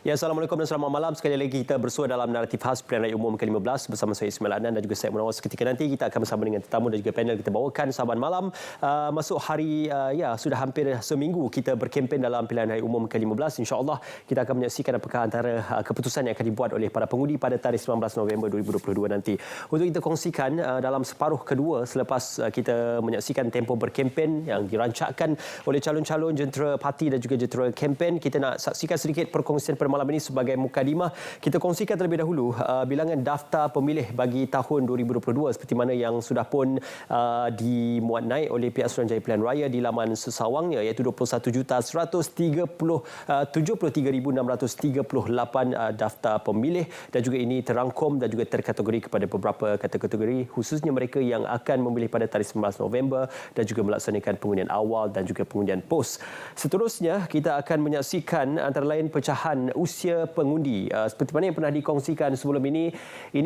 Ya, Assalamualaikum dan selamat malam. Sekali lagi kita bersua dalam naratif khas Pilihan Raya Umum ke-15 bersama saya Ismail Adnan dan juga saya Munawar. Seketika nanti kita akan bersama dengan tetamu dan juga panel kita bawakan sahabat malam. Masuk hari, sudah hampir seminggu kita berkempen dalam Pilihan Raya Umum ke-15. InsyaAllah kita akan menyaksikan apakah antara keputusan yang akan dibuat oleh para pengundi pada tarikh 19 November 2022 nanti. Untuk kita kongsikan dalam separuh kedua selepas kita menyaksikan tempoh berkempen yang dirancangkan oleh calon-calon jentera parti dan juga jentera kempen, kita nak saksikan sedikit perkongsian pada malam ini sebagai mukadimah. Kita kongsikan terlebih dahulu bilangan daftar pemilih bagi tahun 2022 seperti mana yang sudah pun dimuat naik oleh pihak Suruhanjaya Pilihan Raya di laman sesawangnya, iaitu 21,173,638 daftar pemilih, dan juga ini terangkum dan juga terkategori kepada beberapa kategori khususnya mereka yang akan memilih pada tarikh 19 November dan juga melaksanakan pengundian awal dan juga pengundian pos. Seterusnya kita akan menyaksikan antara lain pecahan usia pengundi. Seperti mana yang pernah dikongsikan sebelum ini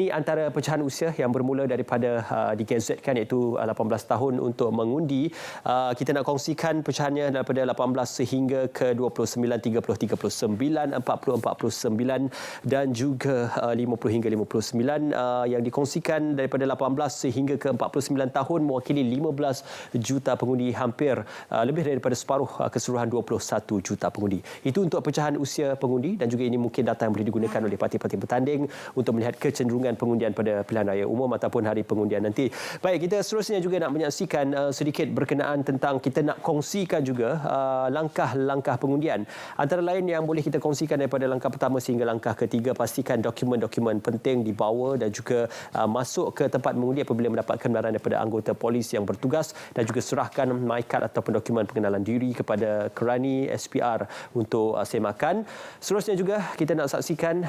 antara pecahan usia yang bermula daripada digazetkan iaitu 18 tahun untuk mengundi. Kita nak kongsikan pecahannya daripada 18 sehingga ke 29, 30, 39, 40, 49 dan juga 50 hingga 59. Yang dikongsikan daripada 18 sehingga ke 49 tahun mewakili 15 juta pengundi, hampir lebih daripada separuh keseluruhan 21 juta pengundi. Itu untuk pecahan usia pengundi, dan juga ini mungkin data yang boleh digunakan oleh parti-parti bertanding untuk melihat kecenderungan pengundian pada pilihan raya umum ataupun hari pengundian nanti. Baik, kita seterusnya juga nak menyaksikan sedikit berkenaan tentang, kita nak kongsikan juga langkah-langkah pengundian. Antara lain yang boleh kita kongsikan daripada langkah pertama sehingga langkah ketiga, pastikan dokumen-dokumen penting dibawa dan juga masuk ke tempat mengundi apabila mendapatkan kebenaran daripada anggota polis yang bertugas, dan juga serahkan MyCard ataupun dokumen pengenalan diri kepada kerani SPR untuk semakan. Seterusnya juga kita nak saksikan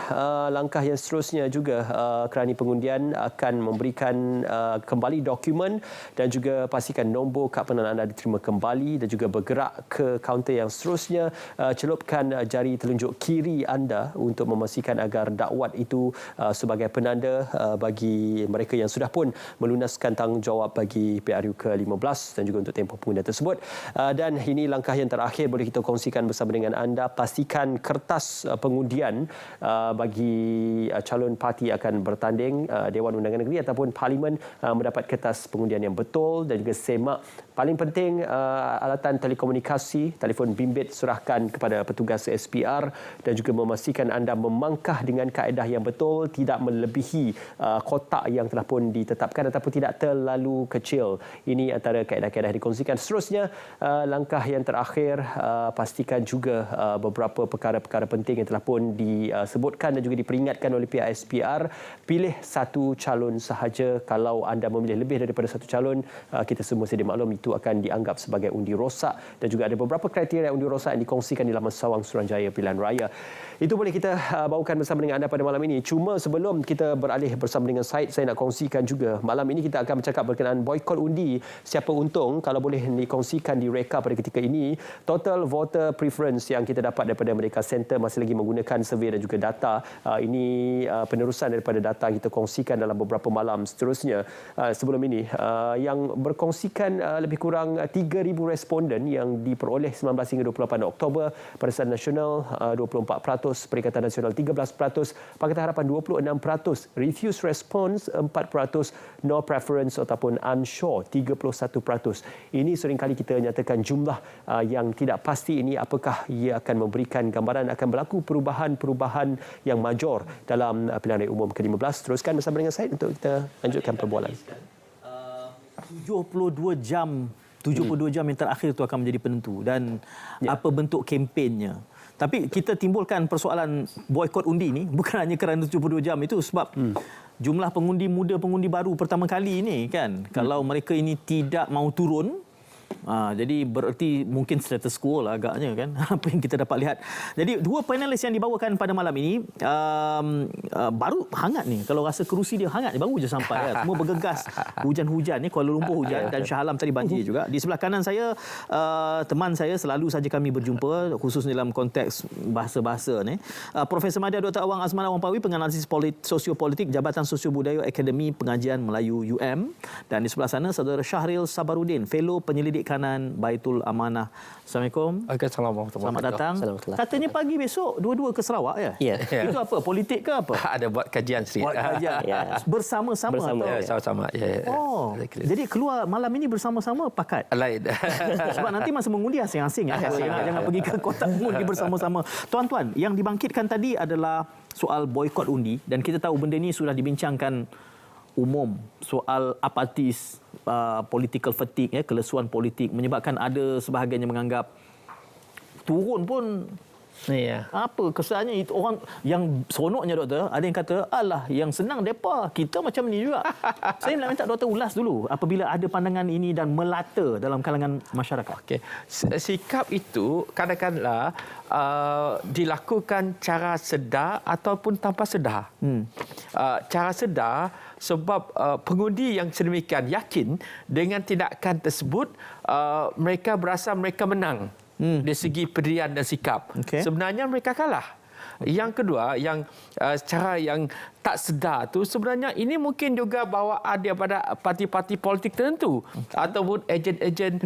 langkah yang seterusnya juga, kerani pengundian akan memberikan kembali dokumen dan juga pastikan nombor kad pengenalan anda diterima kembali, dan juga bergerak ke kaunter yang seterusnya. Celupkan jari telunjuk kiri anda untuk memastikan agar dakwat itu sebagai penanda bagi mereka yang sudah pun melunaskan tanggungjawab bagi PRU ke-15 dan juga untuk tempoh pengundian tersebut. Dan ini langkah yang terakhir boleh kita kongsikan bersama dengan anda. Pastikan kertas pengundian bagi calon parti akan bertanding, Dewan Undangan Negeri ataupun Parlimen, mendapat kertas pengundian yang betul, dan juga semak. Paling penting, alatan telekomunikasi, telefon bimbit serahkan kepada petugas SPR, dan juga memastikan anda memangkah dengan kaedah yang betul, tidak melebihi kotak yang telah pun ditetapkan ataupun tidak terlalu kecil. Ini antara kaedah-kaedah dikongsikan. Seterusnya, langkah yang terakhir, pastikan juga beberapa perkara-perkara penting yang telah pun disebutkan dan juga diperingatkan oleh pihak SPR. Pilih satu calon sahaja. Kalau anda memilih lebih daripada satu calon, kita semua sedia maklum itu akan dianggap sebagai undi rosak, dan juga ada beberapa kriteria undi rosak yang dikongsikan di laman sawang Suruhanjaya Pilihan Raya. Itu boleh kita bawakan bersama dengan anda pada malam ini. Cuma sebelum kita beralih bersama dengan Syed, saya nak kongsikan juga malam ini kita akan bercakap berkenaan boykot undi. Siapa untung? Kalau boleh dikongsikan di reka pada ketika ini, total voter preference yang kita dapat daripada Merdeka Center masih lagi menggunakan survey dan juga data. Ini penerusan daripada data yang kita kongsikan dalam beberapa malam seterusnya. Sebelum ini yang berkongsikan lebih kurang 3,000 responden yang diperoleh 19 hingga 28 Oktober. Barisan Nasional 24%, Perikatan Nasional 13%, Pakatan Harapan 26%, refuse response 4%, no preference ataupun unsure 31%. Ini seringkali kita nyatakan jumlah yang tidak pasti ini, apakah ia akan memberikan gambaran akan berlaku perubahan yang major dalam pilihan raya umum ke-15. Teruskan bersama dengan saya untuk kita lanjutkan perbualan. 72 jam yang terakhir itu akan menjadi penentu, dan apa bentuk kempennya. Tapi kita timbulkan persoalan boykot undi ni bukan hanya kerana 72 jam itu, sebab jumlah pengundi muda, pengundi baru pertama kali ini kan, kalau mereka ini tidak mau turun, jadi bererti mungkin status quo lah agaknya kan, apa yang kita dapat lihat. Jadi dua panelis yang dibawakan pada malam ini baru hangat ni, kalau rasa kerusi dia hangat, baru je sampai semua bergegas. Hujan-hujan ni, Kuala Lumpur hujan, dan Shah Alam tadi banjir juga. Di sebelah kanan saya teman saya, selalu saja kami berjumpa khususnya dalam konteks bahasa-bahasa ni, Profesor Madya Dr. Awang Azman Awang Pawi, penganalisis sosiopolitik Jabatan Sosiobudaya Akademi Pengajian Melayu UM, dan di sebelah sana Saudara Syahril Sabarudin, Fellow Penyelidik kiri kanan Baitul Amanah. Assalamualaikum. Assalamualaikum. Selamat datang. Assalamualaikum. Katanya pagi besok dua-dua ke Sarawak ya? Ya. Itu apa? Politik ke apa? Ada buat kajian sedikit. Buat kajian. Ya. Bersama-sama Bersama. atau? Ya, sama-sama. Ya. Oh, jadi keluar malam ini bersama-sama pakat? Lain. Sebab nanti masa mengundi asing-asing. Jangan pergi ke kotak mengundi bersama-sama. Tuan-tuan, yang dibangkitkan tadi adalah soal boikot undi. Dan kita tahu benda ini sudah dibincangkan umum. Soal apatis, political fatigue, kelesuan politik. Menyebabkan ada sebahagian yang menganggap turun pun Ya. apa kesannya itu orang yang seronoknya doktor, ada yang kata alah yang senang depa, kita macam ni juga. Saya nak minta doktor ulas dulu apabila ada pandangan ini dan melata dalam kalangan masyarakat. Okey. Sikap itu kadang-kadang dilakukan cara sedar ataupun tanpa sedar. Cara sedar sebab pengundi yang sedemikian yakin dengan tindakan tersebut, mereka berasa mereka menang. Dari segi pendirian dan sikap. Okay. Sebenarnya mereka kalah. Yang kedua, yang cara yang tak sedar tu sebenarnya ini mungkin juga bawaan daripada parti-parti politik tertentu ataupun ejen-ejen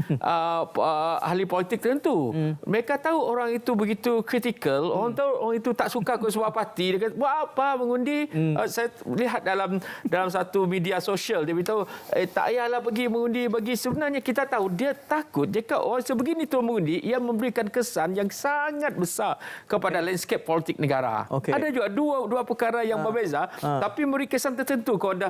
ahli politik tertentu. Mereka tahu orang itu begitu kritikal, orang tahu orang itu tak suka ke sebuah parti, dia kata buat apa mengundi. Saya lihat dalam satu media sosial dia beritahu tak payahlah pergi mengundi, bagi sebenarnya kita tahu dia takut jika orang sebegini tu mengundi, ia memberikan kesan yang sangat besar kepada landscape politik negara. Okay. Ada juga dua perkara yang berbeza, tapi memberi kesan tertentu kepada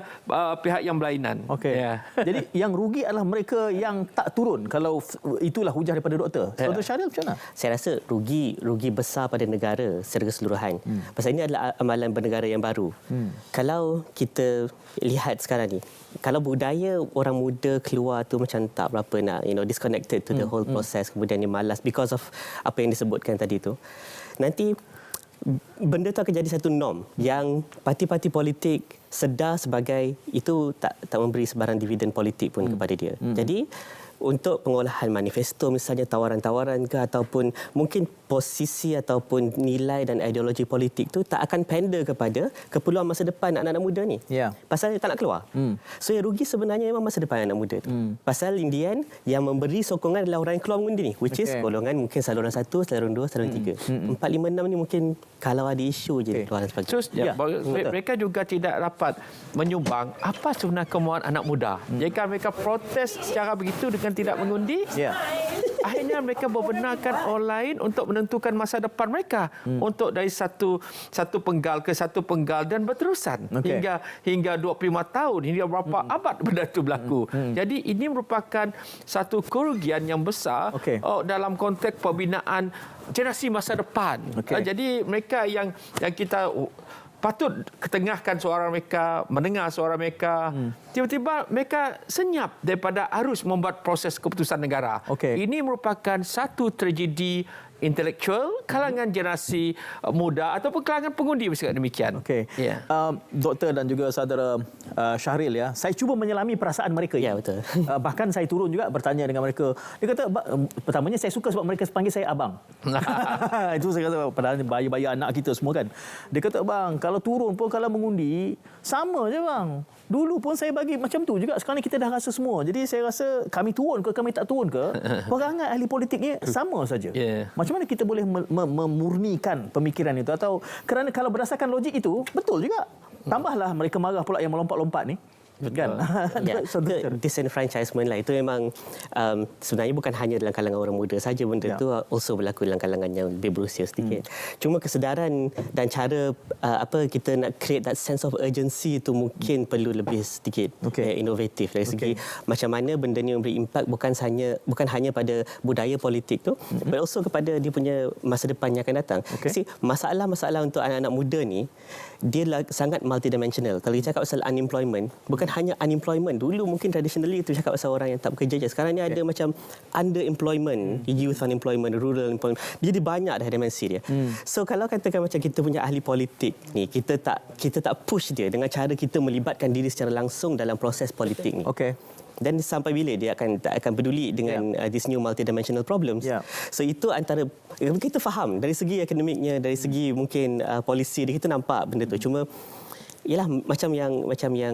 pihak yang berlainan. Okey. Ya. Jadi yang rugi adalah mereka yang tak turun kalau itulah hujah daripada doktor. Dr. Syahril macam mana? Saya rasa rugi besar pada negara secara keseluruhan. Pasal ini adalah amalan bernegara yang baru. Kalau kita lihat sekarang ni, kalau budaya orang muda keluar tu macam tak berapa nak, disconnected to the whole process, kemudian dia malas because of apa yang disebutkan tadi tu, nanti benda tu akan jadi satu norm yang parti-parti politik sedar sebagai itu tak memberi sebarang dividen politik pun kepada dia. Jadi untuk pengolahan manifesto misalnya, tawaran-tawaran ke ataupun mungkin posisi ataupun nilai dan ideologi politik tu tak akan pander kepada keperluan masa depan anak-anak muda ni. Ya. Pasal dia tak nak keluar. So yang rugi sebenarnya memang masa depan anak muda tu. Pasal in the end yang memberi sokongan adalah orang yang keluar mengundi ni, which is golongan mungkin saluran 1, saluran 2, saluran 3. 4, 5, 6 ni mungkin kalau ada isu je keluar dan sebagainya. Terus mereka juga tidak dapat menyumbang apa sebenarnya kemahuan anak muda. Jika mereka protes secara begitu dengan tidak mengundi, akhirnya mereka membenarkan orang lain untuk menentukan masa depan mereka untuk dari satu penggal ke satu penggal dan berterusan hingga 25 tahun, hingga berapa abad benda itu berlaku. Jadi ini merupakan satu kerugian yang besar dalam konteks pembinaan generasi masa depan. Jadi mereka yang kita patut ketengahkan suara mereka, mendengar suara mereka, tiba-tiba mereka senyap daripada arus membuat proses keputusan negara. Ini merupakan satu tragedi intelektual kalangan generasi muda ataupun kalangan pengundi bersikap demikian. Doktor dan juga saudara Syahril, ya, saya cuba menyelami perasaan mereka. Ya, betul. Bahkan saya turun juga bertanya dengan mereka. Dia kata, pertamanya saya suka sebab mereka panggil saya abang. Itu saya kata, padahal bayi-bayi anak kita semua kan. Dia kata, bang, kalau turun pun kalau mengundi, sama je bang. Dulu pun saya bagi macam tu juga. Sekarang ni kita dah rasa semua. Jadi saya rasa kami turun ke, kami tak turun ke, perangai ahli politiknya sama saja. Macam mana kita boleh memurnikan pemikiran itu? Atau kerana kalau berdasarkan logik itu, betul juga. Tambahlah mereka marah pula yang melompat-lompat ni. Kan? Disenfranchisement lah, itu memang sebenarnya bukan hanya dalam kalangan orang muda saja, benda itu also berlaku dalam kalangan yang lebih berusia sedikit. Cuma kesedaran dan cara kita nak create that sense of urgency itu mungkin perlu lebih sedikit inovatif dari segi macam mana benda ni memberi impak bukan hanya pada budaya politik tu, but also kepada dia punya masa depan yang akan datang. Masalah-masalah untuk anak-anak muda ni dia sangat multidimensional. Kalau kita cakap pasal unemployment, bukan hanya unemployment. Dulu mungkin traditionally itu cakap pasal orang yang tak bekerja je. Sekarang ni ada macam underemployment, youth unemployment, rural employment. Jadi banyak dah dimensi dia. So kalau katakan macam kita punya ahli politik ni, kita tak push dia dengan cara kita melibatkan diri secara langsung dalam proses politik ni. Dan sampai bila dia tak akan peduli dengan this new multidimensional problems. So itu antara kita faham dari segi akademiknya, dari segi mungkin polisi dia, kita nampak benda tu. Cuma ialah macam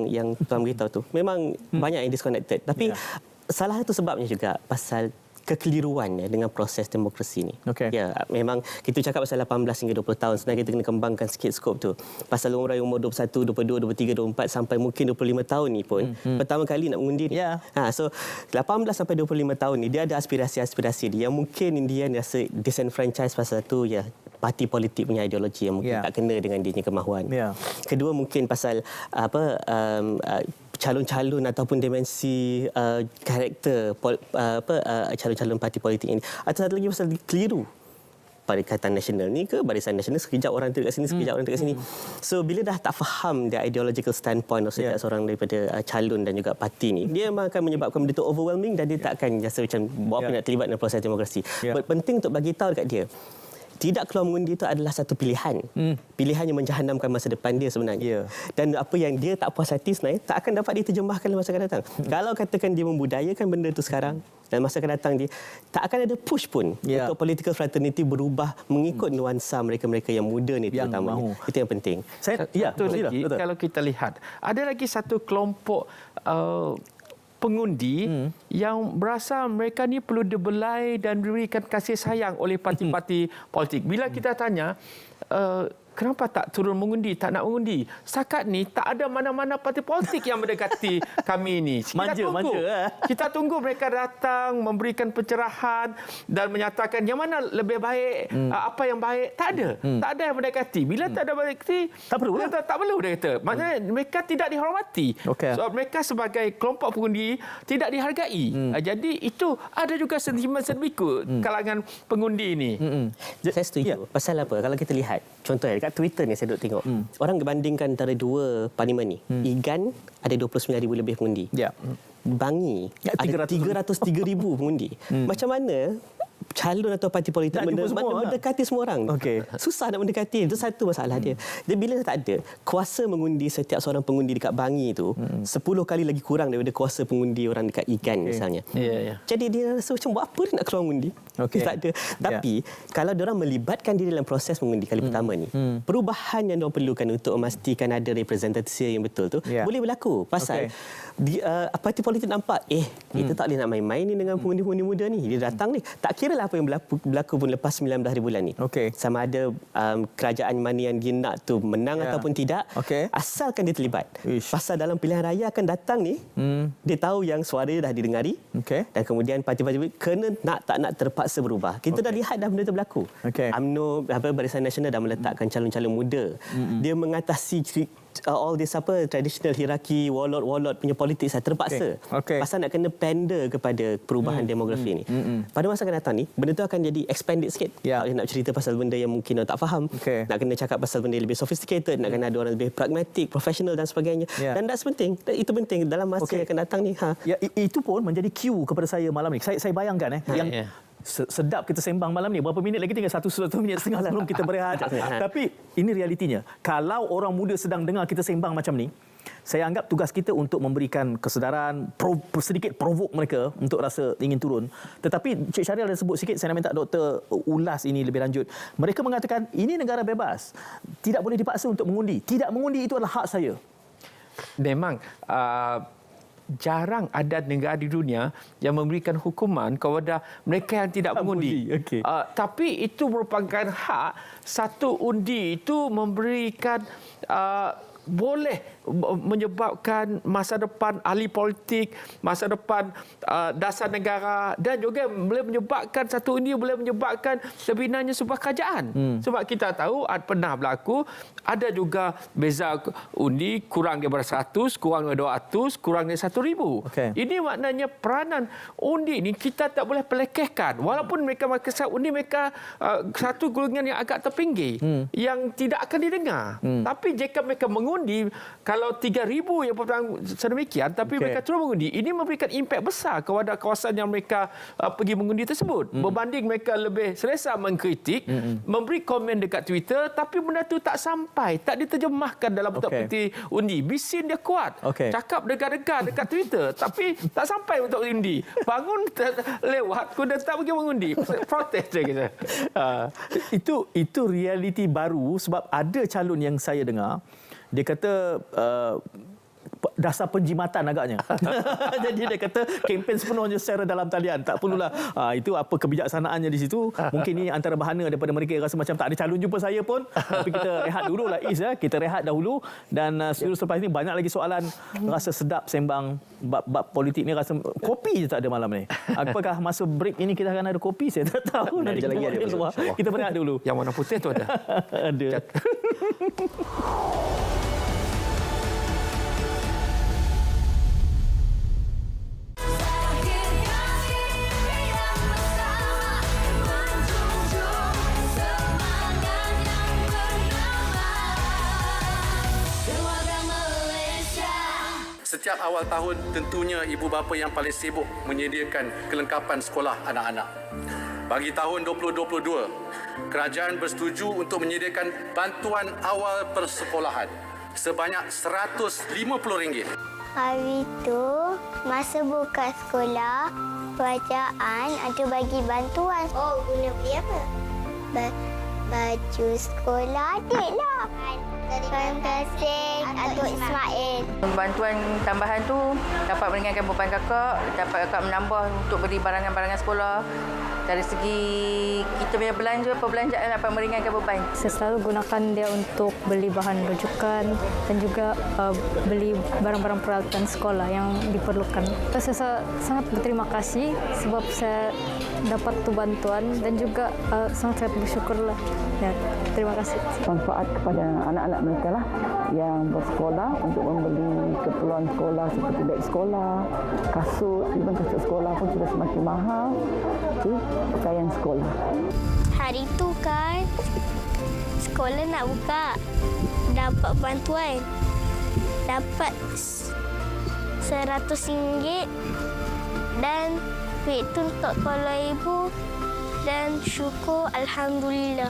yang tuan beritahu tu, memang banyak yang disconnected. Tapi salah satu sebabnya juga pasal kekeliruan dengan proses demokrasi ni. Ya, memang kita cakap pasal 18 hingga 20 tahun, sebenarnya kita kena kembangkan sikit skop tu. Pasal umur 21, 22, 23, 24 sampai mungkin 25 tahun ni pun pertama kali nak mengundi ni. So 18 sampai 25 tahun ni dia ada aspirasi-aspirasi dia yang mungkin dia rasa disenfranchise pasal tu, ya, parti politik punya ideologi yang mungkin tak kena dengan dia punya kemahuan. Kedua mungkin pasal calon-calon ataupun dimensi karakter calon-calon parti politik ini. Atau satu lagi pasal keliru. Perikatan Nasional ni ke Barisan Nasional, sekejap orang tu kat sini, sekejap orang tu kat sini. So bila dah tak faham the ideological standpoint of setiap seorang daripada calon dan juga parti ni, dia memang akan menyebabkan benda tu overwhelming dan dia tak akan rasa macam buat apa nak terlibat dalam proses demokrasi. Penting untuk bagi tahu dekat dia, tidak keluar mengundi itu adalah satu pilihan. Pilihan yang menjahanamkan masa depan dia sebenarnya. Dan apa yang dia tak puas hati sebenarnya tak akan dapat diterjemahkan dalam masa akan datang. Kalau katakan dia membudayakan benda itu sekarang, dan masa akan datang dia tak akan ada push pun untuk political fraternity berubah mengikut nuansa mereka-mereka yang muda ni terutamanya. Itu yang penting. Betul. Kalau kita lihat, ada lagi satu kelompok pengundi yang berasa mereka ni perlu dibelai dan diberikan kasih sayang oleh parti-parti politik. Bila kita tanya, kenapa tak turun mengundi, tak nak mengundi? Setakat ni tak ada mana-mana parti politik yang mendekati kami ini. Kita tunggu mereka datang memberikan pencerahan dan menyatakan yang mana lebih baik, apa yang baik. Tak ada. Tak ada yang mendekati. Bila tak ada mendekati, tak perlu dia kata. Maknanya mereka tidak dihormati. So, mereka sebagai kelompok pengundi tidak dihargai. Jadi itu ada juga sentimen sedemikian kalangan pengundi ini. Saya setuju. Pasal apa? Kalau kita lihat, contohnya dekat Twitter ni saya duduk tengok. Orang bandingkan antara dua parlimen ni. IGAN ada 29,000 lebih pengundi. Bangi ada 303,000 pengundi. Macam mana calon atau parti politik mendekati semua orang? Susah nak mendekati. Itu satu masalah dia. Dia bila tak ada kuasa mengundi setiap seorang pengundi dekat Bangi itu 10 kali lagi kurang daripada kuasa pengundi orang dekat IGAN misalnya. Jadi dia rasa macam buat apa dia nak keluar mengundi? Tak ada. Tapi kalau diorang melibatkan diri dalam proses mengundi kali pertama ni, perubahan yang diorang perlukan untuk memastikan ada representasi yang betul tu boleh berlaku. Pasal parti politik nampak kita tak boleh nak main-main ni dengan pengundi-pengundi muda ni. Dia datang ni, tak kira apa yang berlaku pun lepas 19 hari bulan ni. Sama ada kerajaan mana yang dia nak tu menang ataupun tidak, asalkan dia terlibat. Pasal dalam pilihan raya akan datang ni, dia tahu yang suara dia dah didengari, dan kemudian parti-parti kena nak tak nak terpaksa berubah. Kita dah lihat dah benda tu berlaku. UMNO, Barisan Nasional dah meletakkan calon-calon muda. Dia mengatasi all this traditional hierarki, warlord punya politik saya terpaksa. Pasal nak kena pander kepada perubahan demografi ni. Pada masa akan datang ni, benda tu akan jadi expanded sikit. Nak cerita pasal benda yang mungkin orang tak faham. Nak kena cakap pasal benda yang lebih sophisticated, nak kena ada orang lebih pragmatic, profesional dan sebagainya. Dan that's penting. Itu penting dalam masa yang akan datang ni. Itu pun menjadi cue kepada saya malam ni. Saya bayangkan yang sedap kita sembang malam ni. Berapa minit lagi? Tinggal 1 minit setengah sebelum kita berehat. Tapi ini realitinya. Kalau orang muda sedang dengar kita sembang macam ni, saya anggap tugas kita untuk memberikan kesedaran, sedikit provoke mereka untuk rasa ingin turun. Tetapi Cik Syariel dah sebut sikit, saya nak minta doktor ulas ini lebih lanjut. Mereka mengatakan ini negara bebas. Tidak boleh dipaksa untuk mengundi. Tidak mengundi itu adalah hak saya. Memang jarang ada negara di dunia yang memberikan hukuman kepada mereka yang tidak mengundi. Tapi itu merupakan hak. Satu undi itu memberikan boleh menyebabkan masa depan ahli politik, masa depan dasar negara, dan juga boleh menyebabkan satu undi boleh menyebabkan terbinanya sebuah kerajaan. Sebab kita tahu pernah berlaku ada juga beza undi kurang daripada 100, kurang daripada 200, kurang daripada 1,000. Ini maknanya peranan undi ni kita tak boleh pelekehkan. Walaupun mereka undi mereka satu golongan yang agak terpinggir yang tidak akan didengar. Tapi jika mereka mengundi, kalau 3,000 yang sedemikian, tapi mereka terus mengundi, ini memberikan impak besar kepada kawasan yang mereka pergi mengundi tersebut. Berbanding mereka lebih selesa mengkritik, memberi komen dekat Twitter, tapi benda tu tak sampai, tak diterjemahkan dalam bentuk peti undi. Bisin dia kuat, cakap degar-degar dekat Twitter, tapi tak sampai untuk undi. Bangun lewat, kuda tak pergi mengundi. Protes dia kata. Itu realiti baru, sebab ada calon yang saya dengar, dia kata dasar penjimatan agaknya. Jadi dia kata kempen sepenuhnya secara dalam talian. Tak perlulah itu apa kebijaksanaannya di situ. Mungkin ini antara bahana daripada mereka yang rasa macam tak ada calon jumpa saya pun. Tapi kita rehat dulu lah Is. Kita rehat dahulu. Dan selepas ini banyak lagi soalan. Rasa sedap sembang bab politik ni. Rasa kopi je tak ada malam ni. Apakah masa break ini kita akan ada kopi? Saya tak tahu. Nanti kita buat luar. Kita berehat dulu. Yang warna putih tu ada. Ada. Setiap awal tahun, tentunya ibu bapa yang paling sibuk menyediakan kelengkapan sekolah anak-anak. Bagi tahun 2022, kerajaan bersetuju untuk menyediakan bantuan awal persekolahan sebanyak RM150. Hari itu, masa buka sekolah, kerajaan ada bagi bantuan. Oh, guna beli apa? Baju sekolah adik lah. Terima kasih Datuk Ismail. Bantuan tambahan tu dapat meringankan beban kakak, dapat kakak menambah untuk beli barangan-barangan sekolah. Dari segi kita punya belanja, perbelanjaan dapat meringankan beban. Saya selalu gunakan dia untuk beli bahan rujukan dan juga beli barang-barang peralatan sekolah yang diperlukan. Saya sangat berterima kasih sebab saya dapat tu bantuan dan juga sangat-sangat bersyukurlah. Ya, terima kasih. Manfaat kepada anak-anak mereka lah yang bersekolah untuk membeli keperluan sekolah seperti beg sekolah, kasut, even kasut sekolah pun sudah semakin mahal. Jadi, pakaian sekolah. Hari itu kan, sekolah nak buka. Dapat bantuan. Dapat RM100 dan duit tu untuk tolong ibu dan syukur Alhamdulillah.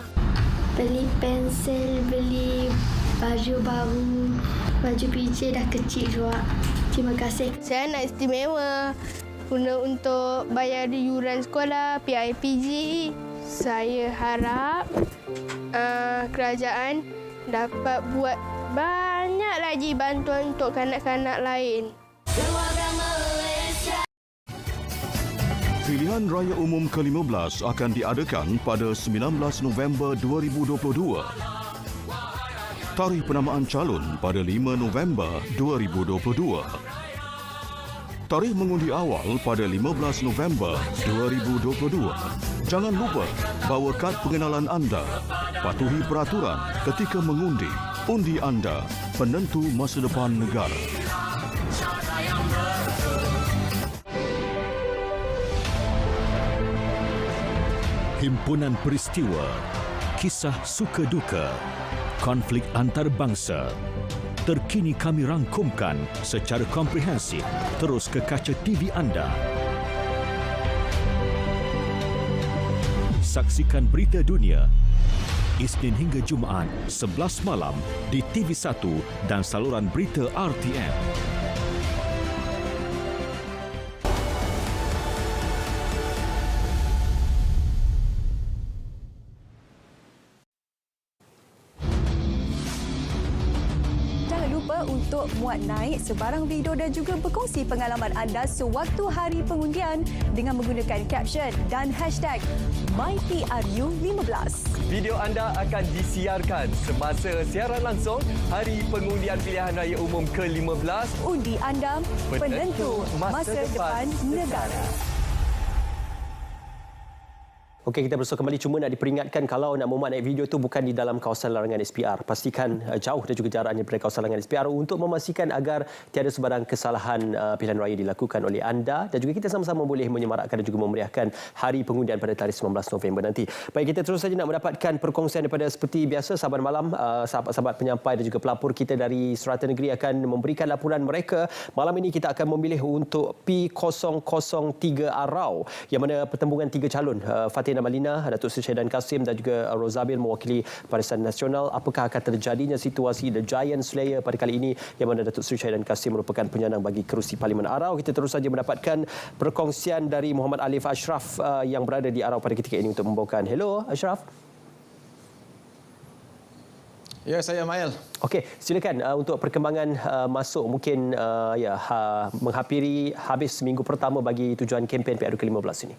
Beli pensel, beli baju baru, baju PJ dah kecil juga. Terima kasih. Saya nak istimewa guna untuk bayar yuran sekolah, PIPG. Saya harap kerajaan dapat buat banyak lagi bantuan untuk kanak-kanak lain. Pilihan Raya Umum ke-15 akan diadakan pada 19 November 2022. Tarikh penamaan calon pada 5 November 2022. Tarikh mengundi awal pada 15 November 2022. Jangan lupa bawa kad pengenalan anda. Patuhi peraturan ketika mengundi. Undi anda, penentu masa depan negara. Himpunan peristiwa, kisah suka duka, konflik antarabangsa. Terkini kami rangkumkan secara komprehensif terus ke kaca TV anda. Saksikan berita dunia Isnin hingga Jumaat 11 malam di TV1 dan saluran berita RTM. Untuk muat naik sebarang video dan juga berkongsi pengalaman anda sewaktu hari pengundian dengan menggunakan caption dan hashtag MyPRU15. Video anda akan disiarkan semasa siaran langsung Hari Pengundian Pilihan Raya Umum ke-15. Undi anda, penentu masa depan negara. Okey, kita bersua kembali. Cuma nak diperingatkan kalau nak memuat naik video tu bukan di dalam kawasan larangan SPR. Pastikan jauh dan juga jaraknya dari kawasan larangan SPR untuk memastikan agar tiada sebarang kesalahan pilihan raya dilakukan oleh anda dan juga kita sama-sama boleh menyemarakkan dan juga memeriahkan hari pengundian pada tarikh 19 November nanti. Baik, kita terus saja nak mendapatkan perkongsian daripada seperti biasa sahabat malam, sahabat-sahabat penyampai dan juga pelapor kita dari Serata Negeri akan memberikan laporan mereka. Malam ini kita akan memilih untuk P003 Arau yang mana pertembungan 3 calon, Fatina Malina, Datuk Seri Syahidan Kasim dan juga Rozabil mewakili Barisan Nasional. Apakah akan terjadinya situasi The Giant Slayer pada kali ini yang mana Datuk Seri Syahidan Kasim merupakan penyandang bagi kerusi Parlimen Arau. Kita terus saja mendapatkan perkongsian dari Muhammad Alif Ashraf yang berada di Arau pada ketika ini untuk membawakan. Hello Ashraf. Ya, saya Mael. Okey, silakan untuk perkembangan masuk mungkin menghampiri habis minggu pertama bagi tujuan kempen PRU ke-15 ini.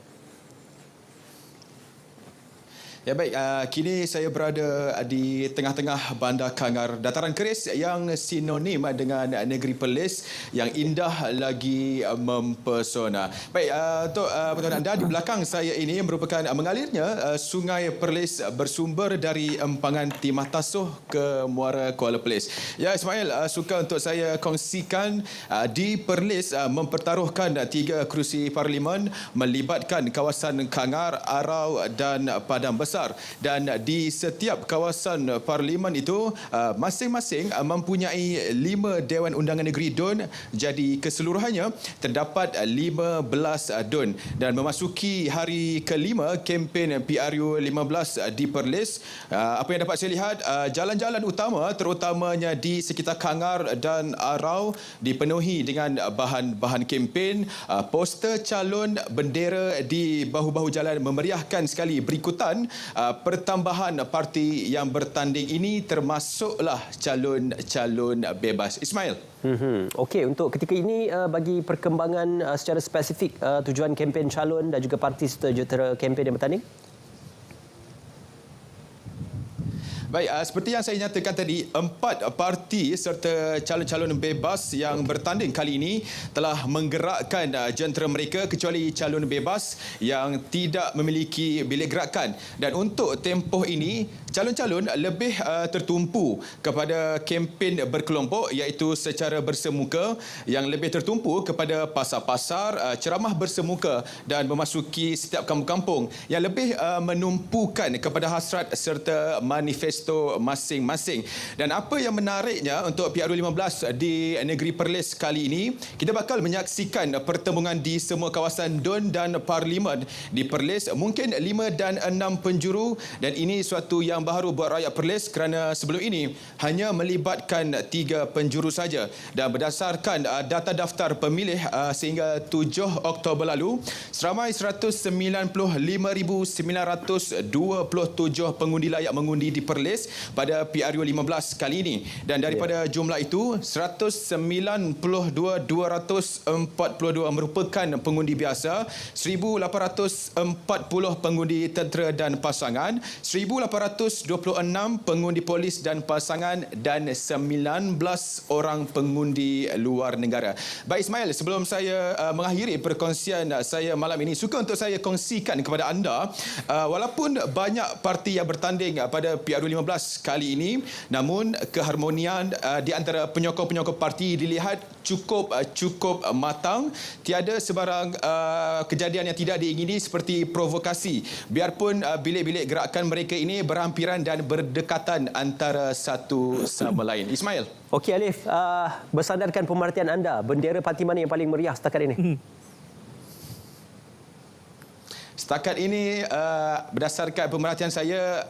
Ya baik, kini saya berada di tengah-tengah Bandar Kangar, dataran keris yang sinonim dengan negeri Perlis yang indah lagi mempesona. Baik, untuk penonton anda, di belakang saya ini merupakan mengalirnya Sungai Perlis bersumber dari empangan Timah Tasuh ke Muara Kuala Perlis. Ya Ismail, suka untuk saya kongsikan di Perlis mempertaruhkan 3 kerusi parlimen melibatkan kawasan Kangar, Arau dan Padang Besar. Dan di setiap kawasan parlimen itu masing-masing mempunyai 5 Dewan Undangan Negeri DUN. Jadi keseluruhannya terdapat 15 DUN. Dan memasuki hari kelima kempen PRU 15 di Perlis, apa yang dapat saya lihat, jalan-jalan utama terutamanya di sekitar Kangar dan Arau dipenuhi dengan bahan-bahan kempen. Poster calon, bendera di bahu-bahu jalan memeriahkan sekali berikutan pertambahan parti yang bertanding ini, termasuklah calon-calon bebas. Ismail. Okey, untuk ketika ini bagi perkembangan secara spesifik tujuan kempen calon dan juga parti serta kempen yang bertanding. Baik, seperti yang saya nyatakan tadi, 4 parti serta calon-calon bebas yang bertanding kali ini telah menggerakkan jentera mereka, kecuali calon bebas yang tidak memiliki bilik gerakan. Dan untuk tempoh ini, calon-calon lebih tertumpu kepada kempen berkelompok, iaitu secara bersemuka, yang lebih tertumpu kepada pasar-pasar, ceramah bersemuka dan memasuki setiap kampung-kampung, yang lebih menumpukan kepada hasrat serta manifesto masing-masing. Dan apa yang menariknya untuk PRU 15 di negeri Perlis kali ini, kita bakal menyaksikan pertembungan di semua kawasan DUN dan parlimen di Perlis, mungkin 5 dan 6 penjuru, dan ini suatu yang baru buat rakyat Perlis kerana sebelum ini hanya melibatkan 3 penjuru saja. Dan berdasarkan data daftar pemilih sehingga 7 Oktober lalu, seramai 195,927 pengundi layak mengundi di Perlis pada PRU 15 kali ini. Dan daripada jumlah itu, 192,242 merupakan pengundi biasa, 1,840 pengundi tentera dan pasangan, 1,826 pengundi polis dan pasangan, dan 19 orang pengundi luar negara. Baik Ismail, sebelum saya mengakhiri perkongsian saya malam ini, suka untuk saya kongsikan kepada anda, walaupun banyak parti yang bertanding pada PRU 15 kali ini, namun keharmonian di antara penyokong-penyokong parti dilihat cukup matang. Tiada sebarang kejadian yang tidak diingini seperti provokasi, biarpun bilik-bilik gerakan mereka ini berhampiran dan berdekatan antara satu sama lain. Ismail. Okey Alif, bersandarkan pemerhatian anda, bendera parti mana yang paling meriah setakat ini? Setakat ini, berdasarkan pemerhatian saya,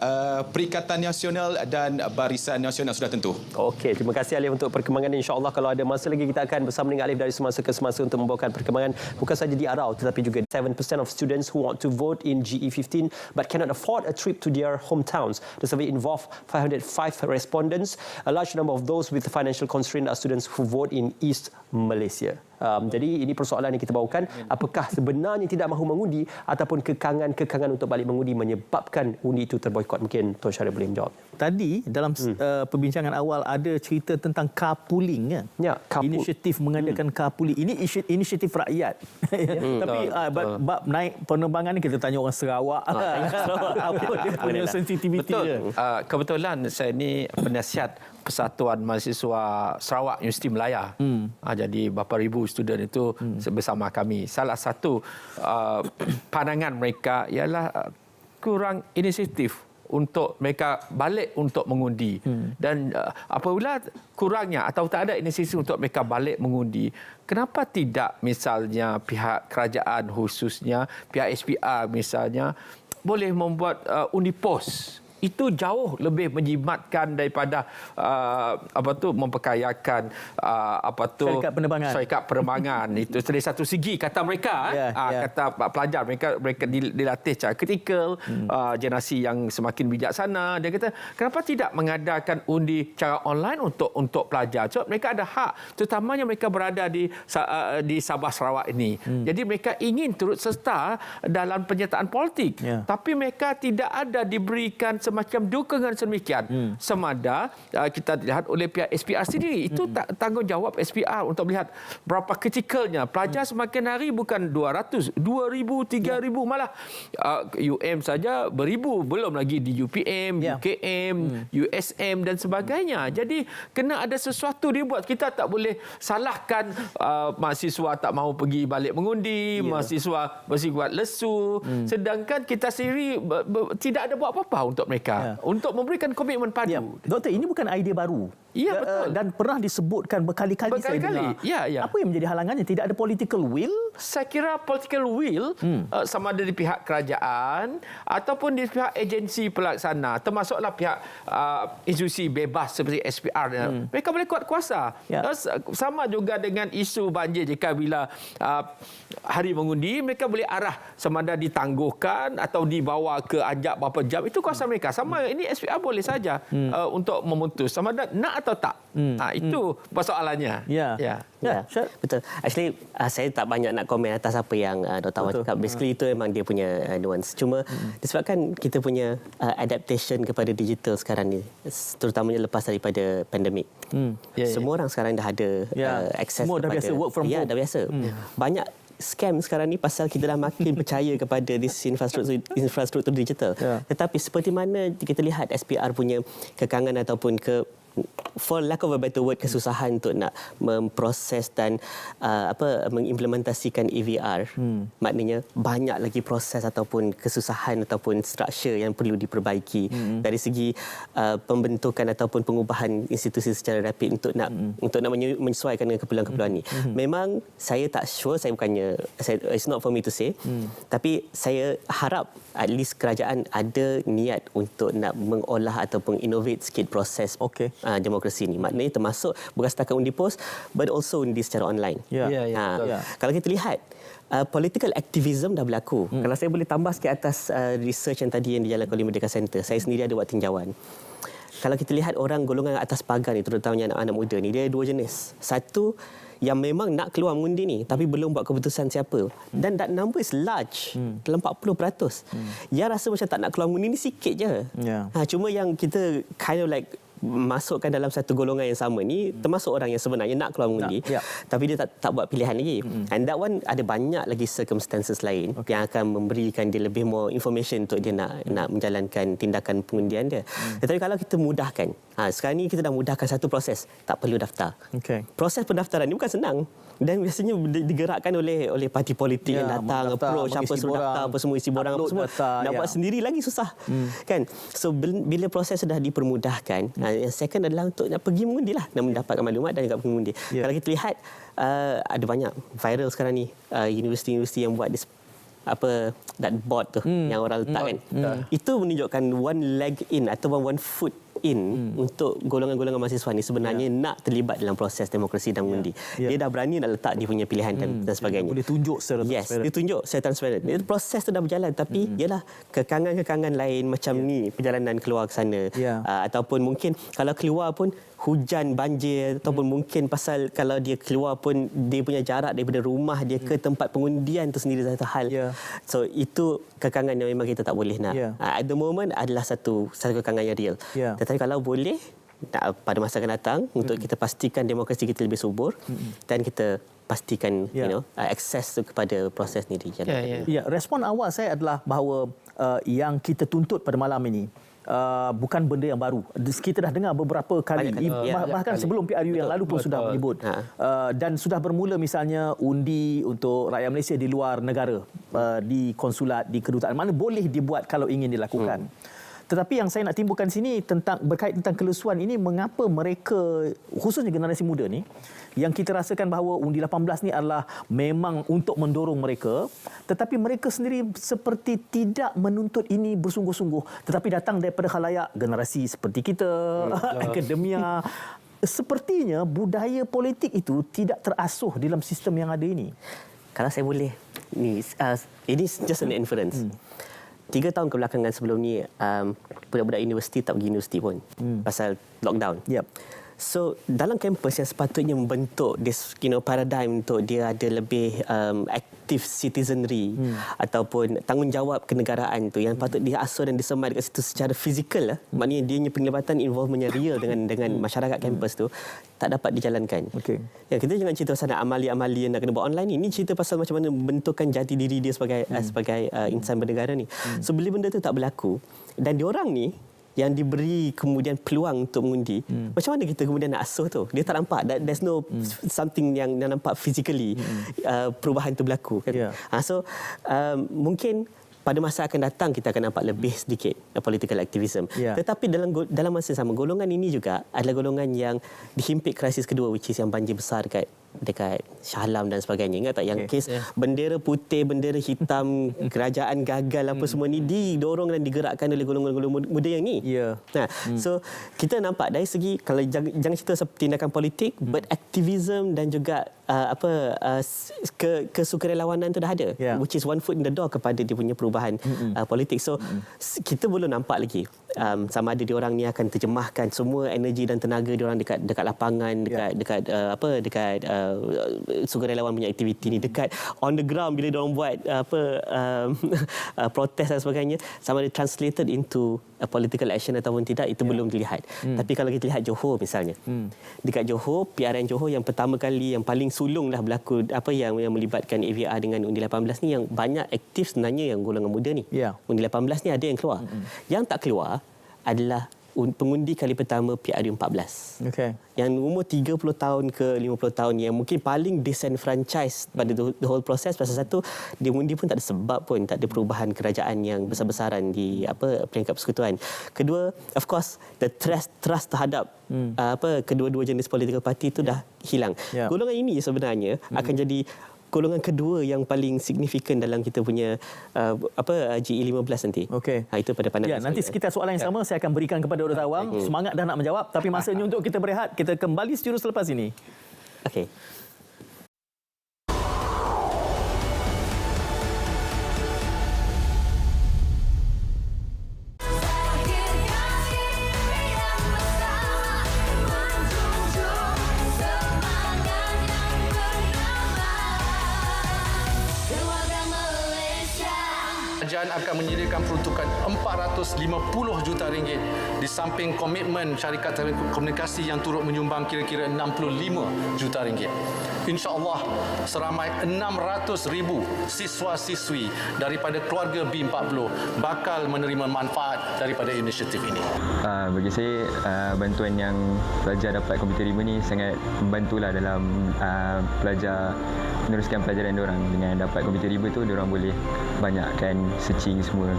Perikatan Nasional dan Barisan Nasional sudah tentu. Okey, terima kasih Alif untuk perkembangan. InsyaAllah kalau ada masa lagi kita akan bersama dengan Alif dari semasa ke semasa untuk membawakan perkembangan bukan saja di Arau tetapi juga 7% of students who want to vote in GE15 but cannot afford a trip to their hometowns. The survey involved 505 respondents. A large number of those with financial constraint are students who vote in East Malaysia. Jadi ini persoalan yang kita bawakan, apakah sebenarnya tidak mahu mengundi ataupun kekangan untuk balik mengundi menyebabkan undi itu terboikot? Mungkin Tuan Syarif boleh menjawab. Tadi dalam perbincangan awal ada cerita tentang carpooling kan? Ya, inisiatif mengadakan carpooling. Ini inisiatif rakyat. Tapi bab naik penerbangan ni kita tanya orang Sarawak. Apa dia punya sensitiviti dia? Kebetulan saya ni penasihat Persatuan Mahasiswa Sarawak Universiti Melaya. Jadi berapa ribu student itu bersama kami. Salah satu pandangan mereka ialah kurang inisiatif untuk mereka balik untuk mengundi. Dan apabila kurangnya atau tak ada inisiatif untuk mereka balik mengundi, kenapa tidak misalnya pihak kerajaan khususnya, pihak SPR misalnya, boleh membuat undi pos itu jauh lebih menjimatkan daripada memperkayakan syarikat penerbangan. Itu dari satu segi kata mereka, kata pelajar mereka dilatih secara kritikal, generasi yang semakin bijaksana. Dia kata kenapa tidak mengadakan undi cara online untuk pelajar? Sebab mereka ada hak, terutamanya mereka berada di Sabah Sarawak ini. Jadi mereka ingin turut serta dalam penyertaan politik, tapi mereka tidak ada diberikan semacam dukungan sedemikian. Semada kita lihat oleh pihak SPR sendiri, itu tanggungjawab SPR untuk melihat berapa kritikalnya pelajar semakin hari. Bukan 200, 2,000, 3,000, malah UM saja beribu, belum lagi di UPM, UKM, USM dan sebagainya. Jadi kena ada sesuatu dibuat. Kita tak boleh salahkan mahasiswa tak mahu pergi balik mengundi, mahasiswa bersifat lesu, sedangkan kita sendiri tidak ada buat apa-apa untuk mereka, untuk memberikan komitmen padu. Doktor, ini bukan idea baru. Ya, betul. Dan pernah disebutkan berkali-kali saya dengar. Apa yang menjadi halangannya? Tidak ada political will? Saya kira political will sama ada di pihak kerajaan ataupun di pihak agensi pelaksana, termasuklah pihak institusi bebas seperti SPR. Mereka boleh kuat kuasa. Sama juga dengan isu banjir. Jika bila hari mengundi, mereka boleh arah sama ada ditangguhkan atau dibawa ke Anjak berapa jam. Itu kuasa mereka. Sama ini SPR boleh saja untuk memutus sama ada nak atau tak. Itu persoalannya. Betul. Actually, saya tak banyak nak komen atas apa yang Dr. Awang cakap. Basically, itu memang dia punya nuance. Cuma disebabkan kita punya adaptation kepada digital sekarang ni, terutamanya lepas daripada pandemik. Semua orang sekarang dah ada akses semua dah biasa work from home. Dah biasa. Banyak scam sekarang ni pasal kita dah makin percaya kepada infrastruktur digital. Tetapi seperti mana kita lihat SPR punya kekangan ataupun for lack of a better word, kesusahan untuk nak memproses dan mengimplementasikan EVR. Maknanya banyak lagi proses ataupun kesusahan ataupun struktur yang perlu diperbaiki dari segi pembentukan ataupun pengubahan institusi secara rapid untuk nak menyesuaikan dengan keperluan-keperluan ni. Memang saya tak sure, it's not for me to say. Tapi saya harap at least kerajaan ada niat untuk nak mengolah ataupun innovate sikit proses demokrasi ni. Maknanya termasuk bukan setakat undi pos, but also undi secara online. Kalau kita lihat political activism dah berlaku. Kalau saya boleh tambah sikit atas research yang tadi yang dijalankan oleh Merdeka Center, saya sendiri ada buat tinjauan. Kalau kita lihat orang golongan atas pagar ni, terutamanya anak-anak muda ni, dia ada dua jenis. Satu yang memang nak keluar mengundi ni tapi belum buat keputusan siapa, dan that number is large, dalam 40%. Yang rasa macam tak nak keluar mengundi ni sikit je. Cuma yang kita kind of like masukkan dalam satu golongan yang sama ni, termasuk orang yang sebenarnya nak keluar mengundi, tapi dia tak buat pilihan lagi. And that one ada banyak lagi circumstances lain yang akan memberikan dia lebih more information untuk dia nak menjalankan tindakan pengundian dia. Tetapi kalau kita mudahkan, sekarang ni kita dah mudahkan satu proses, tak perlu daftar. Proses pendaftaran ni bukan senang dan biasanya digerakkan oleh parti politik yang datang, approach apa suruh daftar, apa semua isi borang apa semua, nak buat sendiri lagi susah. Kan? So bila proses sudah dipermudahkan, yang second adalah untuk nak pergi mengundi lah, nak mendapatkan maklumat dan juga pergi mengundi. Kalau kita lihat ada banyak viral sekarang ni universiti-universiti yang buat that board tu yang orang letak kan. Itu menunjukkan one leg in atau one foot in untuk golongan-golongan mahasiswa ni sebenarnya nak terlibat dalam proses demokrasi dan mengundi. Dia dah berani nak letak dia punya pilihan dan sebagainya. Boleh tunjuk secara transparent. Dia tunjuk secara transparent. Proses tu dah berjalan, tapi ialah kekangan-kekangan lain macam ni perjalanan keluar ke sana. Ataupun mungkin kalau keluar pun hujan, banjir, ataupun mungkin pasal kalau dia keluar pun dia punya jarak daripada rumah dia ke tempat pengundian tu sendiri satu hal. So itu kekangan yang memang kita tak boleh nak. At the moment adalah satu kekangan yang real. Tetapi kalau boleh pada masa akan datang untuk kita pastikan demokrasi kita lebih subur dan kita pastikan akses kepada proses ni dijalankan. Respon awal saya adalah bahawa yang kita tuntut pada malam ini bukan benda yang baru. Kita dah dengar beberapa kali, bahkan sebelum PRU yang lalu pun sudah menyebut. Dan sudah bermula misalnya undi untuk rakyat Malaysia di luar negara, di konsulat, di kedutaan, mana boleh dibuat kalau ingin dilakukan. Tetapi yang saya nak timbulkan sini berkait tentang kelesuan ini, mengapa mereka, khususnya generasi muda ni, yang kita rasakan bahawa undi 18 ni adalah memang untuk mendorong mereka, tetapi mereka sendiri seperti tidak menuntut ini bersungguh-sungguh, tetapi datang daripada khalayak generasi seperti kita, akademia. Sepertinya budaya politik itu tidak terasuh dalam sistem yang ada ini. Kalau saya boleh, ini just an inference. 3 tahun kebelakangan sebelum ni, budak-budak universiti tak pergi universiti pun pasal lockdown. So dalam kampus yang sepatutnya membentuk this paradigm untuk dia ada lebih active citizenry ataupun tanggungjawab kenegaraan tu yang patut dia asuh dan disemai dekat situ secara fizikal, maknanya dia punya penglibatan involvementnya real dengan masyarakat kampus tu, tak dapat dijalankan. Ya, kita jangan cerita pasal amali-amali yang nak kena buat online ni, cerita pasal macam mana membentukkan jati diri dia sebagai insan bernegara ni. So bila benda tu tak berlaku dan diorang ni yang diberi kemudian peluang untuk mengundi, macam mana kita kemudian nak asuh tu? Dia tak nampak, there's no something yang nampak physically perubahan tu berlaku kan? So mungkin pada masa akan datang kita akan nampak lebih sedikit political activism. Tetapi dalam masa sama, golongan ini juga adalah golongan yang dihimpit krisis kedua, which is yang banjir besar dekat Shah Alam dan sebagainya. Ingat tak yang kes bendera putih, bendera hitam, kerajaan gagal apa semua ni didorong dan digerakkan oleh golongan-golongan muda yang ni. So kita nampak dari segi, kalau jangan cerita tindakan politik, but activism dan juga kesukarelawanan tu dah ada, which is one foot in the door kepada dia punya perubahan politik. So kita belum nampak lagi sama ada diorang ni akan terjemahkan semua energi dan tenaga diorang dekat lapangan, dekat sukarelawan punya aktiviti ni, dekat on the ground bila diorang buat protes dan sebagainya, sama ada translated into political action ataupun tidak, itu belum dilihat. Tapi kalau kita lihat Johor misalnya, dekat Johor, PRN Johor yang pertama kali, yang paling sulung dah berlaku yang melibatkan AVR dengan undi 18 ni, yang banyak aktif sebenarnya yang golongan muda ni. Undi 18 ni ada yang keluar. Yang tak keluar adalah pengundi kali pertama PRU 14. Yang umur 30 tahun ke 50 tahun, yang mungkin paling disenfranchise pada the whole process. Pasal satu, dia mengundi pun tak ada sebab pun, tak ada perubahan kerajaan yang besar-besaran di peringkat persekutuan. Kedua, of course, the trust terhadap kedua-dua jenis political party itu dah hilang. Golongan ini sebenarnya akan jadi golongan kedua yang paling signifikan dalam kita punya GE15 nanti. Itu pada pandangan nanti sekitar soalan yang sama saya akan berikan kepada Dr. Awang. Semangat dah nak menjawab, tapi masanya untuk kita berehat. Kita kembali sejurus selepas ini. Kerajaan akan menyediakan peruntukan 450 juta ringgit di samping komitmen syarikat telekomunikasi yang turut menyumbang kira-kira 65 juta ringgit. InsyaAllah seramai 600,000 siswa-siswi daripada keluarga B40 bakal menerima manfaat daripada inisiatif ini. Bagi saya, bantuan yang pelajar dapat komputer riba ni sangat membantulah dalam pelajar meneruskan pelajaran diorang. Dengan dapat komputer riba tu, diorang boleh banyakkan searching semua.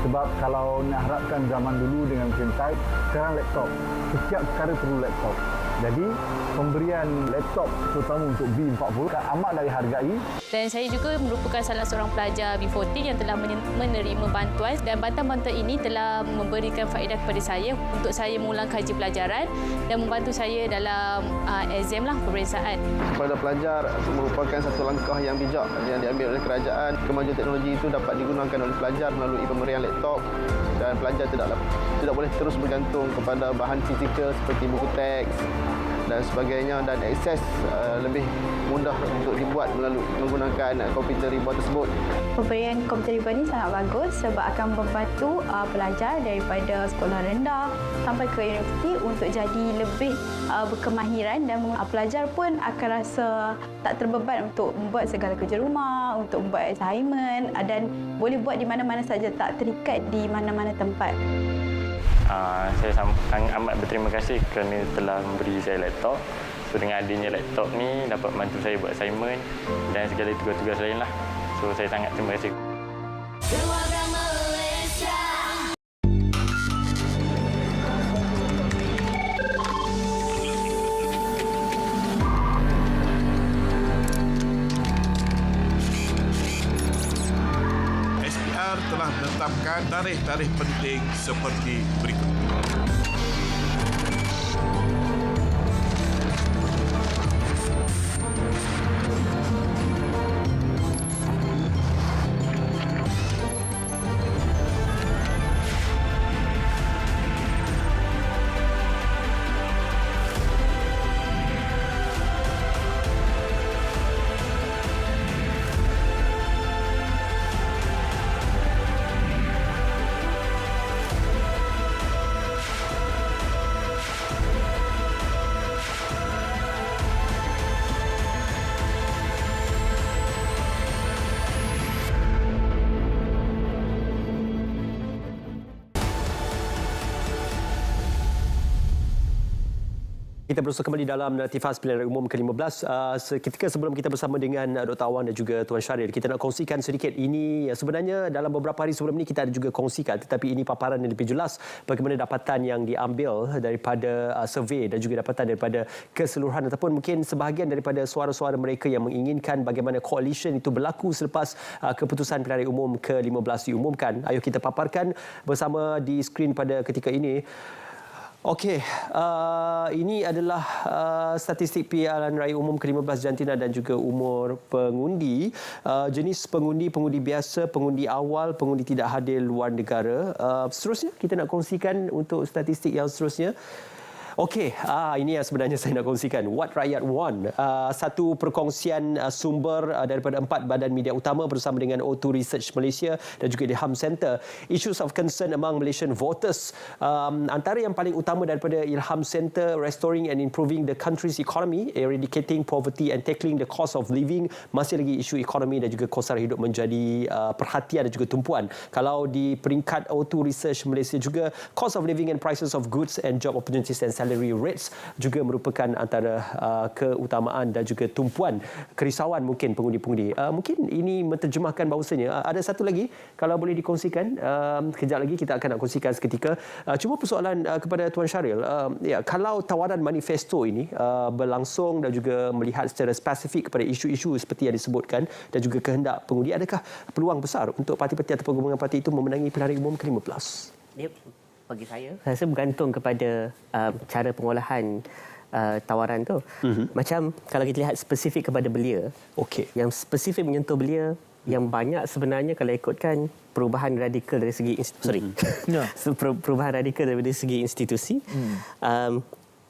Sebab kalau nak harapkan zaman dulu dengan mesin type, sekarang laptop. Setiap perkara perlu laptop. Jadi, pemberian laptop terutama untuk B40 amatlah dihargai. Dan saya juga merupakan salah seorang pelajar B14 yang telah menerima bantuan, dan bantuan-bantuan ini telah memberikan faedah kepada saya untuk saya mengulang kaji pelajaran dan membantu saya dalam exam peperiksaan. Kepada pelajar merupakan satu langkah yang bijak yang diambil oleh kerajaan. Kemajuan teknologi itu dapat digunakan oleh pelajar melalui pemberian laptop, dan pelajar tidak boleh terus bergantung kepada bahan fizikal seperti buku teks dan sebagainya, dan akses lebih mudah untuk dibuat melalui menggunakan komputer riba tersebut. Pemberian komputer riba ini sangat bagus sebab akan membantu pelajar daripada sekolah rendah sampai ke universiti untuk jadi lebih berkemahiran, dan pelajar pun akan rasa tak terbeban untuk membuat segala kerja rumah, untuk membuat assignment, dan boleh buat di mana-mana saja, tak terikat di mana-mana tempat. Saya sangat amat berterima kasih kerana telah memberi saya laptop. So dengan adanya laptop ni dapat bantu saya buat assignment dan segala tugas-tugas lain lah. So saya sangat terima kasih. menetapkan tarikh-tarikh penting seperti berikut. Kita berusaha kembali dalam Tifas Pilihan Raya Umum ke-15. Seketika sebelum kita bersama dengan Dr. Awan dan juga Tuan Syahril, kita nak kongsikan sedikit ini. Sebenarnya dalam beberapa hari sebelum ini kita ada juga kongsikan, tetapi ini paparan yang lebih jelas bagaimana dapatan yang diambil daripada survey dan juga dapatan daripada keseluruhan ataupun mungkin sebahagian daripada suara-suara mereka yang menginginkan bagaimana coalition itu berlaku selepas keputusan Pilihan Raya Umum ke-15 diumumkan. Ayo kita paparkan bersama di skrin pada ketika ini. Okey, ini adalah statistik Pilihan Raya Umum ke-15 jantina dan juga umur pengundi. Jenis pengundi biasa, pengundi awal, pengundi tidak hadir luar negara. Seterusnya, kita nak kongsikan untuk statistik yang seterusnya. Okey, ini yang sebenarnya saya nak kongsikan. What Rakyat Want. Satu perkongsian sumber daripada 4 badan media utama bersama dengan O2 Research Malaysia dan juga Ilham Center. Issues of concern among Malaysian voters. Antara yang paling utama daripada Ilham Center, restoring and improving the country's economy, eradicating poverty and tackling the cost of living. Masih lagi isu ekonomi dan juga kos sara hidup menjadi perhatian dan juga tumpuan. Kalau di peringkat O2 Research Malaysia juga, cost of living and prices of goods and job opportunities and salary rates juga merupakan antara keutamaan dan juga tumpuan kerisauan mungkin pengundi-pengundi. Mungkin ini menterjemahkan bahawasanya ada satu lagi kalau boleh dikongsikan, kejap lagi kita akan nak kongsikan seketika. Cuma persoalan kepada Tuan Syahril, kalau tawaran manifesto ini berlangsung dan juga melihat secara spesifik kepada isu-isu seperti yang disebutkan dan juga kehendak pengundi, adakah peluang besar untuk parti-parti atau gabungan parti itu memenangi Pilihan Raya Umum ke-15? Bagi saya rasa bergantung kepada cara pengolahan tawaran tu. Macam kalau kita lihat spesifik kepada belia, yang spesifik menyentuh belia, yang banyak sebenarnya kalau ikutkan perubahan radikal dari segi perubahan radikal dari segi institusi.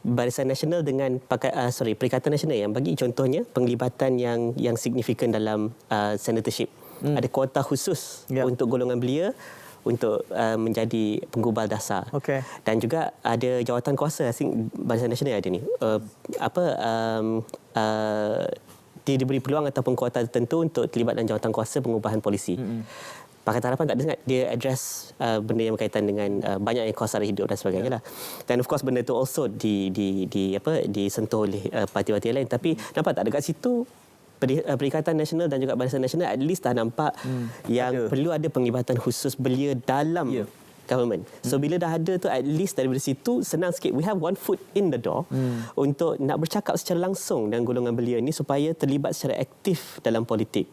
Barisan Nasional dengan Perikatan Nasional yang bagi contohnya penglibatan yang signifikan dalam senatorship. Ada kuota khusus untuk golongan belia untuk menjadi penggubal dasar. Dan juga ada jawatan kuasa, Barisan Nasional ada ni. Dia diberi peluang ataupun kuota tertentu untuk terlibat dalam jawatan kuasa pengubahan polisi. Pakatan Harapan tak ada sangat. Dia address benda yang berkaitan dengan banyak yang kos sara hidup dan sebagainya lah. Dan of course benda tu also disentuh oleh parti-parti lain. Tapi nampak tak dekat situ Perikatan Nasional dan juga Barisan Nasional at least dah nampak yang perlu ada penglibatan khusus belia dalam government. So bila dah ada tu, at least daripada situ senang sikit. We have one foot in the door untuk nak bercakap secara langsung dengan golongan belia ni supaya terlibat secara aktif dalam politik.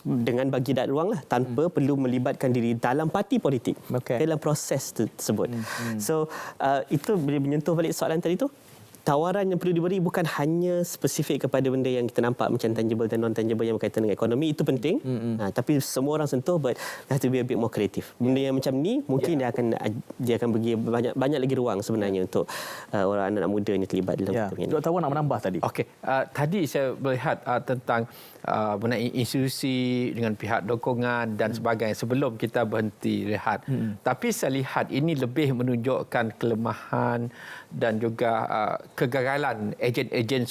Dengan bagi ruang lah, tanpa perlu melibatkan diri dalam parti politik dalam proses tersebut. So itu boleh menyentuh balik soalan tadi tu. Tawaran yang perlu diberi bukan hanya spesifik kepada benda yang kita nampak macam tangible dan non-tangible yang berkaitan dengan ekonomi, itu penting. Tapi semua orang sentuh, but have to be a bit more creative. Benda yang macam ni mungkin dia akan bagi banyak lagi ruang sebenarnya untuk orang anak muda ni terlibat dalam ini. Dr. Awan nak menambah tadi. Tadi saya melihat tentang mengenai institusi dengan pihak dokongan dan sebagainya sebelum kita berhenti rehat. Tapi saya lihat ini lebih menunjukkan kelemahan dan juga kegagalan ejen-ejen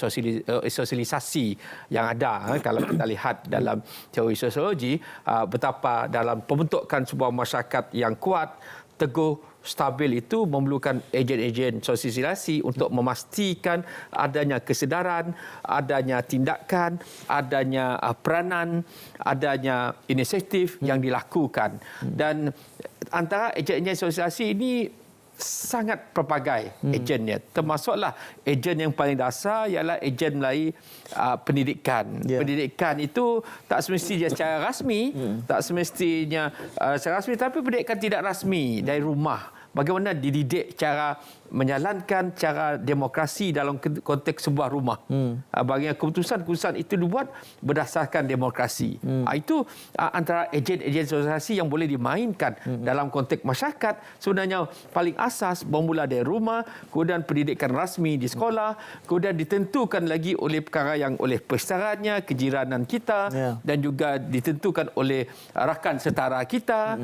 sosialisasi yang ada. Kalau kita lihat dalam teori sosiologi, betapa dalam pembentukan sebuah masyarakat yang kuat, teguh, stabil itu memerlukan ejen-ejen sosialisasi untuk memastikan adanya kesedaran, adanya tindakan, adanya peranan, adanya inisiatif yang dilakukan. Dan antara ejen-ejen sosialisasi ini sangat pelbagai ejennya. Termasuklah ejen yang paling dasar ialah ejen melalui pendidikan. Pendidikan itu tak semestinya secara rasmi, tak semestinya secara rasmi, tapi pendidikan tidak rasmi dari rumah. Bagaimana dididik cara menjalankan cara demokrasi dalam konteks sebuah rumah. Bagaimana keputusan-keputusan itu dibuat berdasarkan demokrasi. Itu antara ejen-ejen sosialisasi yang boleh dimainkan dalam konteks masyarakat. Sebenarnya paling asas bermula dari rumah, kemudian pendidikan rasmi di sekolah, kemudian ditentukan lagi oleh perkara yang oleh persyaratnya, kejiranan kita, dan juga ditentukan oleh rakan setara kita,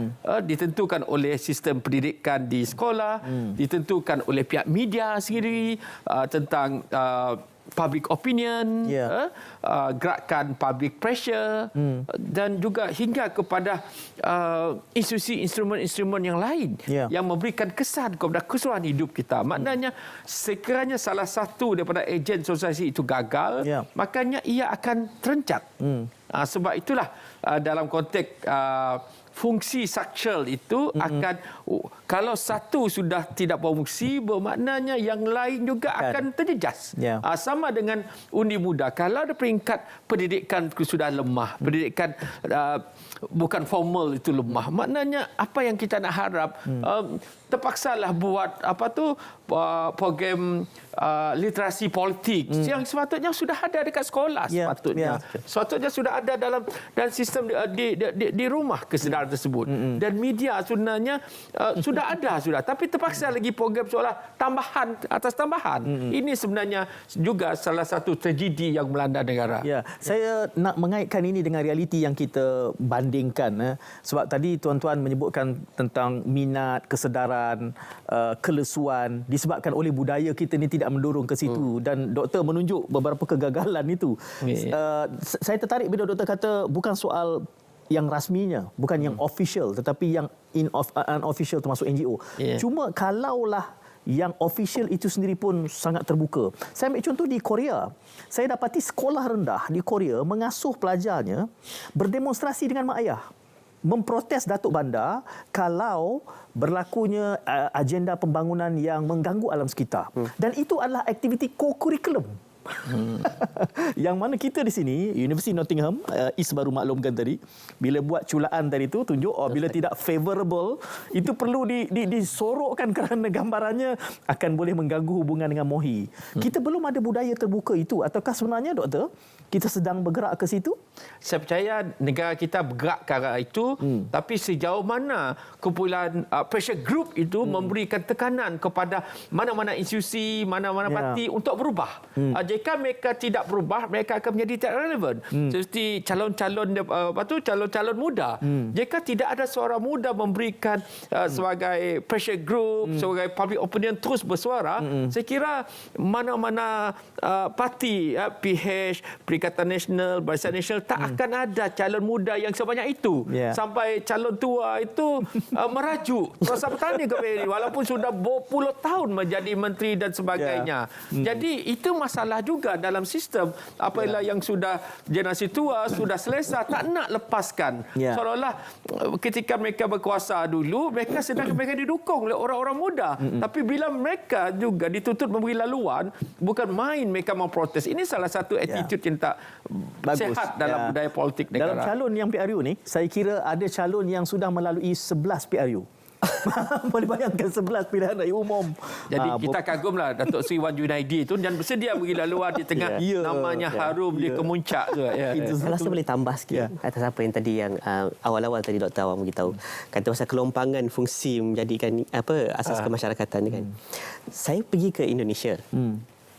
ditentukan oleh sistem pendidikan di sekolah, ditentukan oleh pihak media sendiri tentang public opinion, gerakan public pressure, dan juga hingga kepada institusi instrumen-instrumen yang lain yang memberikan kesan kepada keseluruhan hidup kita. Maknanya sekiranya salah satu daripada ejen sosialisasi itu gagal, makanya ia akan terencat. Sebab itulah dalam konteks fungsi structural itu akan, kalau satu sudah tidak berfungsi, bermaknanya yang lain juga akan terjejas. Sama dengan undi muda. Kalau ada peringkat pendidikan sudah lemah, pendidikan bukan formal itu lemah, maknanya apa yang kita nak harap, terpaksalah buat program literasi politik yang sepatutnya sudah ada dekat sekolah, sepatutnya sudah ada dalam sistem di rumah kesedaran tersebut, dan media sebenarnya sudah ada, tapi terpaksa lagi program seolah tambahan atas tambahan. Ini sebenarnya juga salah satu tragedi yang melanda negara. Saya nak mengaitkan ini dengan realiti yang kita bandingkan, sebab tadi tuan-tuan menyebutkan tentang minat, kesedaran, kelesuan disebabkan oleh budaya kita ni tidak mendorong ke situ, dan doktor menunjuk beberapa kegagalan itu. Saya tertarik bila doktor kata bukan soal yang rasminya, bukan yang official, tetapi yang unofficial termasuk NGO. Cuma kalaulah yang official itu sendiri pun sangat terbuka. Saya ambil contoh di Korea. Saya dapati sekolah rendah di Korea mengasuh pelajarnya berdemonstrasi dengan mak ayah, memprotes Datuk Bandar kalau berlakunya agenda pembangunan yang mengganggu alam sekitar. Dan itu adalah aktiviti co-curriculum. Yang mana kita di sini, University Nottingham, East baru maklumkan tadi, bila buat culaan tadi itu tunjuk bila tidak favorable, itu perlu disorokkan kerana gambarannya akan boleh mengganggu hubungan dengan MOHI. Kita belum ada budaya terbuka itu, ataukah sebenarnya doktor kita sedang bergerak ke situ? Saya percaya negara kita bergerak ke arah itu, tapi sejauh mana kumpulan pressure group itu memberikan tekanan kepada mana-mana institusi, mana-mana parti untuk berubah. Jika mereka tidak berubah, mereka akan menjadi tidak relevan. Seperti calon-calon muda. Jika tidak ada seorang muda memberikan sebagai pressure group, sebagai public opinion terus bersuara, saya kira mana-mana parti, PH, Perikatan Nasional, Barisan Nasional, tak akan ada calon muda yang sebanyak itu. Sampai calon tua itu merajuk Rasa Petani ke PNU, walaupun sudah berpuluh tahun menjadi menteri dan sebagainya. Jadi itu masalah juga dalam sistem. Apabila yang sudah generasi tua, sudah selesa, tak nak lepaskan. Seolah-olah ketika mereka berkuasa dulu, mereka didukung oleh orang-orang muda. Tapi bila mereka juga dituntut memberi laluan, bukan main mereka memprotes. Ini salah satu attitude yang tak sehat dalam budaya politik negara. Dalam calon yang PRU ni, saya kira ada calon yang sudah melalui 11 PRU. Boleh bayangkan 11 pilihan raya umum. Jadi kita kagumlah Datuk Seri Wan Junaidi itu dan bersedia bagi laluan di tengah namanya harum di kemuncak tu. Kalau saya boleh tambah sikit atas apa yang tadi yang awal-awal tadi Dr. Awang beritahu. Kata pasal kelompangan fungsi menjadikan asas kemasyarakatan ni kan. Saya pergi ke Indonesia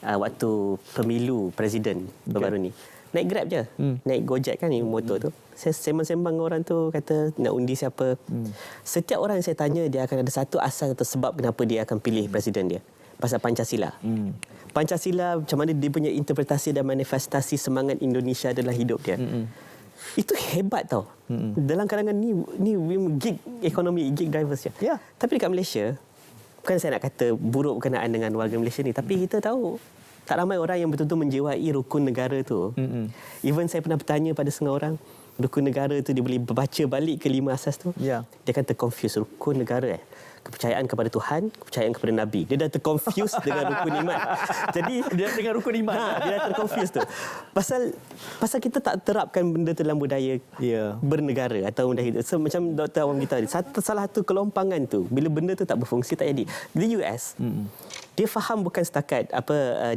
waktu pemilu presiden baru ni. Naik Grab je. Naik Gojek kan ni motor tu. Saya sembang-sembang orang tu kata nak undi siapa. Setiap orang yang saya tanya dia akan ada satu asas atau sebab kenapa dia akan pilih presiden dia. Pasal Pancasila. Pancasila macam mana dia punya interpretasi dan manifestasi semangat Indonesia dalam hidup dia. Itu hebat tau. Dalam kalangan ni gig ekonomi, gig drivers je. Tapi dekat Malaysia, bukan saya nak kata buruk berkenaan dengan warga Malaysia ni, tapi kita tahu tak ramai orang yang betul-betul menjiwai rukun negara tu. Even saya pernah bertanya pada setengah orang, rukun negara tu dia boleh baca balik ke 5 asas tu. Dia kata confuse rukun negara kepercayaan kepada Tuhan, kepercayaan kepada Nabi. Dia dah terconfuse dengan rukun iman. Jadi dia dengan rukun iman. Dia dah terconfuse tu. Pasal kita tak terapkan benda tu dalam budaya bernegara atau budaya hidup. So, macam Dr. Awam kita tadi, salah satu kelompangan tu bila benda tu tak berfungsi, tak jadi. Di US, dia faham bukan setakat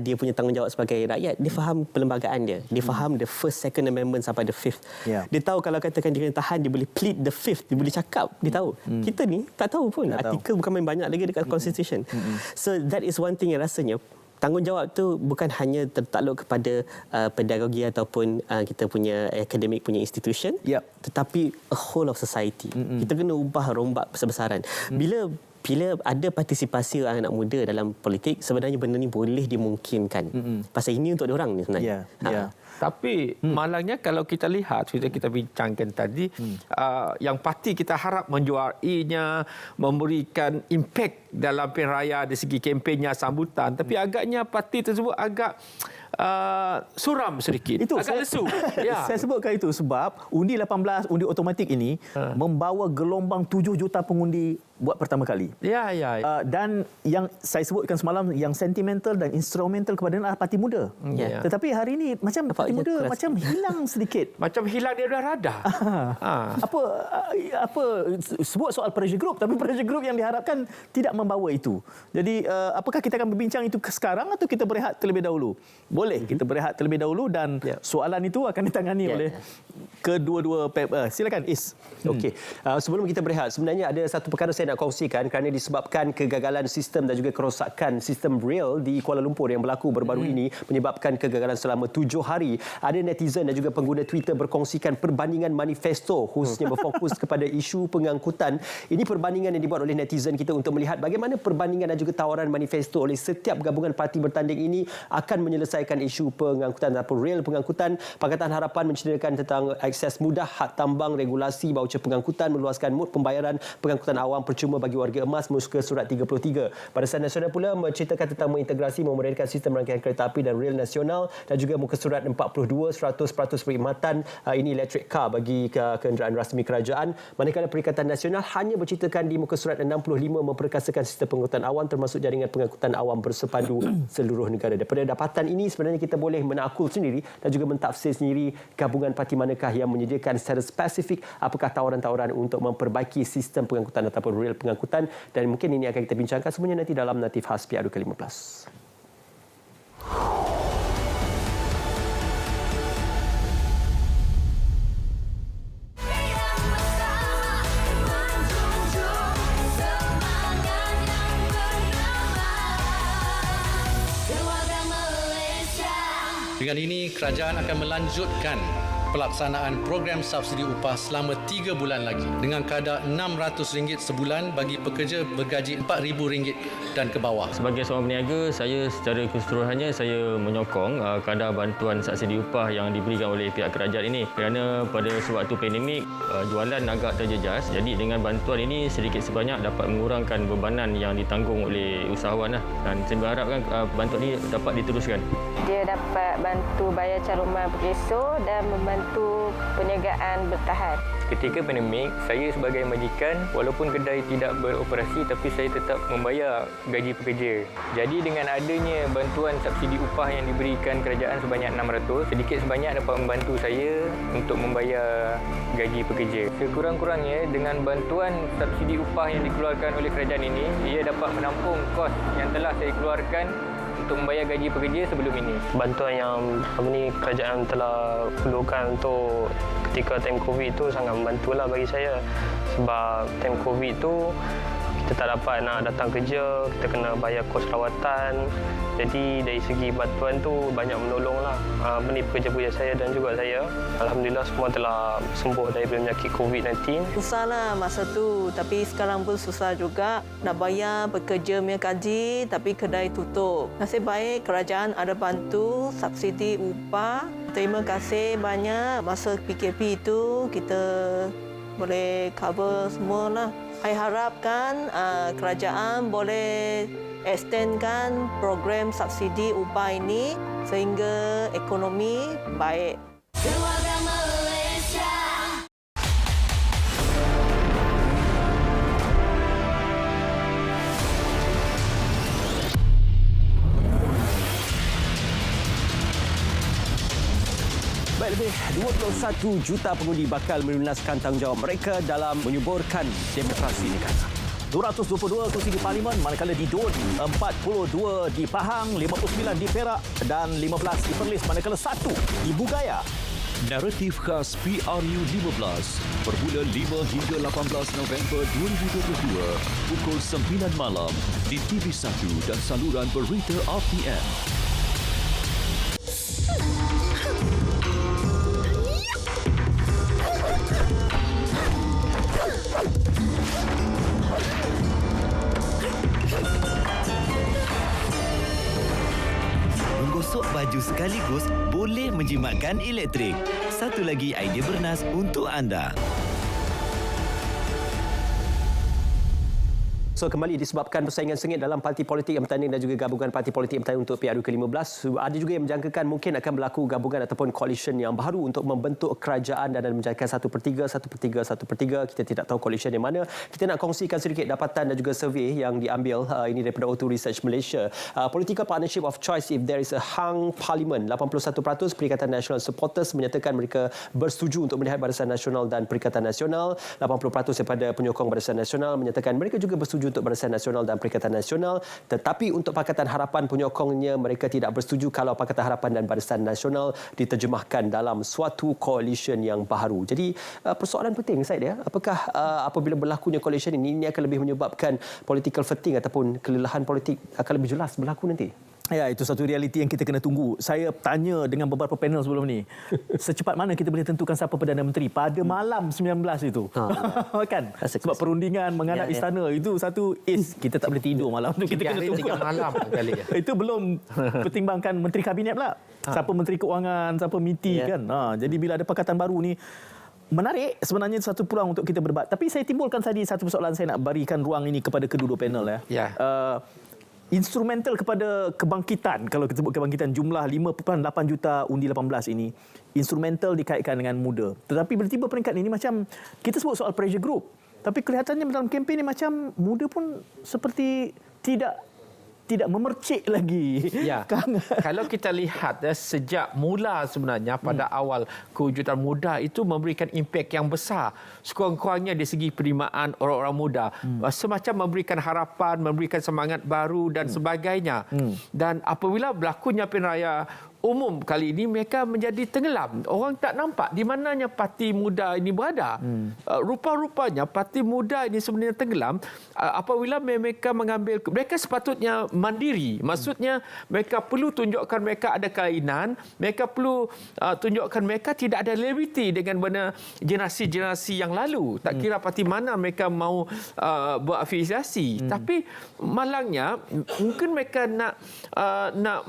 dia punya tanggungjawab sebagai rakyat, dia faham perlembagaan dia. Dia faham the first, second amendment sampai the fifth. Dia tahu kalau katakan dia kena tahan, dia boleh plead the fifth, dia boleh cakap, dia tahu. Kita ni tak tahu pun. Artikel bukan main banyak lagi dekat constitution. So that is one thing yang rasanya tanggungjawab tu bukan hanya tertakluk kepada pedagogi ataupun kita punya academic punya institution, tetapi a whole of society. Kita kena ubah rombak besar-besaran. Bila ada partisipasi anak muda dalam politik, sebenarnya benda ni boleh dimungkinkan. Pasal ini untuk diorang ni sebenarnya. Tapi malangnya kalau kita lihat, sudah kita bincangkan tadi, yang parti kita harap menjuarinya, memberikan impak dalam pilihan raya dari segi kempennya, sambutan. Tapi agaknya parti tersebut agak suram sedikit. Itu agak lesu. Saya sebutkan itu sebab undi 18, undi automatik ini membawa gelombang 7 juta pengundi buat pertama kali. Dan yang saya sebutkan semalam, yang sentimental dan instrumental kepada adalah parti muda. Tetapi hari ini macam parti muda macam hilang sedikit. Macam hilang dia dah radar. Apa sebut soal pressure group, tapi pressure group yang diharapkan tidak membawa itu. Jadi apakah kita akan berbincang itu sekarang atau kita berehat terlebih dahulu? Boleh kita berehat terlebih dahulu dan soalan itu akan ditangani oleh kedua-dua silakan Is. Okey. Sebelum kita berehat, sebenarnya ada satu perkara saya nak kongsikan kerana disebabkan kegagalan sistem dan juga kerosakan sistem rail di Kuala Lumpur yang berlaku baru-baru ini menyebabkan kegagalan selama 7 hari. Ada netizen dan juga pengguna Twitter berkongsikan perbandingan manifesto khususnya berfokus kepada isu pengangkutan. Ini perbandingan yang dibuat oleh netizen kita untuk melihat bagaimana perbandingan dan juga tawaran manifesto oleh setiap gabungan parti bertanding ini akan menyelesaikan isu pengangkutan ataupun rail pengangkutan. Pakatan Harapan menceritakan tentang akses mudah, had tambang, regulasi, baucer pengangkutan, meluaskan mod pembayaran pengangkutan awam percuma bagi warga emas, muka surat 33. Barisan Nasional pula menceritakan tentang mengintegrasi memodernkan sistem rangkaian kereta api dan rel nasional dan juga muka surat 42, 100% perkhidmatan ini electric car bagi kenderaan rasmi kerajaan. Manakala Perikatan Nasional hanya berceritakan di muka surat 65 memperkasakan sistem pengangkutan awam termasuk jaringan pengangkutan awam bersepadu seluruh negara. Daripada dapatan ini sebenarnya kita boleh menakul sendiri dan juga mentafsir sendiri gabungan parti manakah yang menyediakan secara spesifik apakah tawaran-tawaran untuk memperbaiki sistem pengangkutan ataupun rel pengangkutan, dan mungkin ini akan kita bincangkan semuanya nanti dalam Natif Khas PRU ke-15. Dengan ini, kerajaan akan melanjutkan pelaksanaan program subsidi upah selama 3 bulan lagi dengan kadar RM600 sebulan bagi pekerja bergaji RM4,000 dan ke bawah. Sebagai seorang peniaga, saya secara keseluruhannya saya menyokong kadar bantuan subsidi upah yang diberikan oleh pihak kerajaan ini kerana pada sewaktu pandemik jualan agak terjejas. Jadi dengan bantuan ini sedikit sebanyak dapat mengurangkan bebanan yang ditanggung oleh usahawan dan saya berharapkan bantuan ini dapat diteruskan. Dia dapat bantu bayar car rumah beresor dan membantu perniagaan bertahan. Ketika pandemik, saya sebagai majikan, walaupun kedai tidak beroperasi tapi saya tetap membayar gaji pekerja. Jadi dengan adanya bantuan subsidi upah yang diberikan kerajaan sebanyak RM600, sedikit sebanyak dapat membantu saya untuk membayar gaji pekerja. Sekurang-kurangnya dengan bantuan subsidi upah yang dikeluarkan oleh kerajaan ini, ia dapat menampung kos yang telah saya keluarkan untuk membayar gaji pekerja sebelum ini. Bantuan yang kerajaan telah perlukan untuk ketika time COVID itu sangat membantulah bagi saya. Sebab time COVID itu kita tak dapat nak datang kerja, kita kena bayar kos rawatan. Jadi dari segi bantuan tu banyak menolonglah pekerja-pekerja saya dan juga saya. Alhamdulillah semua telah sembuh daripada penyakit COVID-19. Susahlah masa tu, tapi sekarang pun susah juga. Nak bayar pekerja punya gaji tapi kedai tutup. Nasib baik kerajaan ada bantu subsidi upah. Terima kasih banyak. Masa PKP itu kita boleh cover semualah. Saya harapkan kerajaan boleh extendkan program subsidi upah ini sehingga ekonomi baik. Baik, lebih 21 juta pengundi bakal melunaskan tanggungjawab mereka dalam menyuburkan demokrasi negara. 222 kursi di Parlimen, manakala di DUN 42 di Pahang, 59 di Perak dan 15 di Perlis, manakala 1 di Bugaya. Naratif khas PRU 15 bermula 5 hingga 18 November 2022 pukul 9 malam di TV1 dan saluran berita RTM. Menggosok baju sekaligus boleh menjimatkan elektrik. Satu lagi idea bernas untuk anda. So, kembali disebabkan persaingan sengit dalam parti politik yang bertanding dan juga gabungan parti politik yang bertanding untuk PRU ke-15, ada juga yang menjangkakan mungkin akan berlaku gabungan ataupun coalition yang baru untuk membentuk kerajaan dan menjadikan 1/3. Kita tidak tahu coalition yang mana. Kita nak kongsikan sedikit dapatan dan juga survey yang diambil ini daripada O2 Research Malaysia. Political Partnership of Choice if there is a hung parliament. 81% Perikatan Nasional Supporters menyatakan mereka bersetuju untuk melihat Barisan Nasional dan Perikatan Nasional. 80% daripada penyokong Barisan Nasional menyatakan mereka juga bersetuju untuk Barisan Nasional dan Perikatan Nasional, tetapi untuk Pakatan Harapan penyokongnya mereka tidak bersetuju kalau Pakatan Harapan dan Barisan Nasional diterjemahkan dalam suatu coalition yang baru. Jadi persoalan penting Said ya, apakah apabila berlakunya coalition ini akan lebih menyebabkan political fatigue ataupun kelelahan politik akan lebih jelas berlaku nanti? Ya, itu satu realiti yang kita kena tunggu. Saya tanya dengan beberapa panel sebelum ni, secepat mana kita boleh tentukan siapa Perdana Menteri pada malam 19 itu? Kan? Sebab perundingan menghadap istana itu satu kita tak boleh tidur malam tu. Kita kena tunggu malam kali ya. Itu belum pertimbangkan Menteri Kabinet pula. Siapa Menteri Keuangan, siapa MITI kan. Jadi bila ada pakatan baru ni, menarik sebenarnya satu peluang untuk kita berdebat. Tapi saya timbulkan tadi satu persoalan, saya nak berikan ruang ini kepada kedua-dua panel ya. Instrumental kepada kebangkitan, kalau kita sebut kebangkitan jumlah 5.8 juta undi 18 ini, instrumental dikaitkan dengan muda. Tetapi bila tiba peringkat ini macam kita sebut soal pressure group, tapi kelihatannya dalam kempen ini macam muda pun seperti tidak memercik lagi. Ya. Kalau kita lihat sejak mula sebenarnya pada awal kewujudan muda itu memberikan impak yang besar. Sekurang-kurangnya dari segi penerimaan orang-orang muda. Semacam memberikan harapan, memberikan semangat baru dan sebagainya. Dan apabila berlakunya pilihan raya umum kali ini, mereka menjadi tenggelam. Orang tak nampak di mananya parti muda ini berada. Rupa-rupanya parti muda ini sebenarnya tenggelam apabila mereka mengambil, mereka sepatutnya mandiri. Maksudnya mereka perlu tunjukkan mereka ada kelainan, mereka perlu tunjukkan mereka tidak ada loyalty dengan benar generasi-generasi yang lalu. Tak kira parti mana mereka mau berafiliasi. Tapi malangnya mungkin mereka nak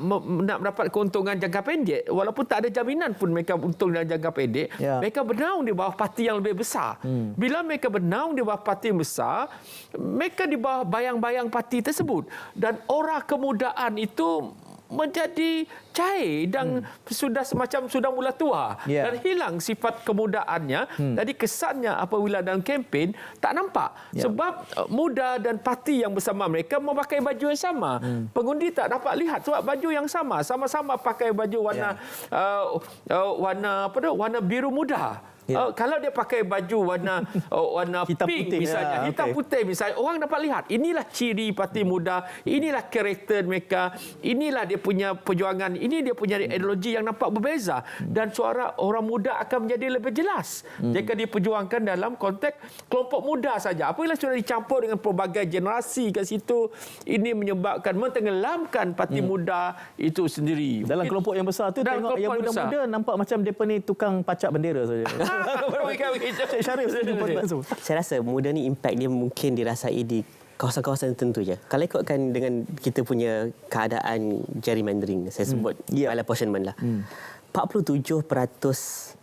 mendapat keuntungan jangka pendek, walaupun tak ada jaminan pun mereka untung dalam jangka pendek. Mereka bernaung di bawah parti yang lebih besar. Bila mereka bernaung di bawah parti yang besar, mereka di bawah bayang-bayang parti tersebut, dan aura kemudaan itu menjadi cair dan sudah mula tua dan hilang sifat kemudaannya. Jadi kesannya apabila dalam kempen tak nampak sebab muda dan parti yang bersama mereka memakai baju yang sama. Pengundi tak dapat lihat sebab baju yang sama-sama pakai baju warna biru muda. Kalau dia pakai baju warna hitam pink putih, misalnya, hitam putih misalnya, orang dapat lihat inilah ciri parti muda, inilah karakter mereka, inilah dia punya perjuangan, ini dia punya ideologi yang nampak berbeza, dan suara orang muda akan menjadi lebih jelas jika diperjuangkan dalam konteks kelompok muda saja. Apabila sudah dicampur dengan pelbagai generasi kat situ, ini menyebabkan mentenggelamkan parti muda itu sendiri. Dalam kelompok yang besar tu, tengok yang muda-muda nampak macam mereka ni tukang pacak bendera saja. Saya rasa muda ni impact dia mungkin dirasai di kawasan-kawasan tertentu je. Kalau ikutkan dengan kita punya keadaan gerrymandering, saya sebut by apportionment lah. 47%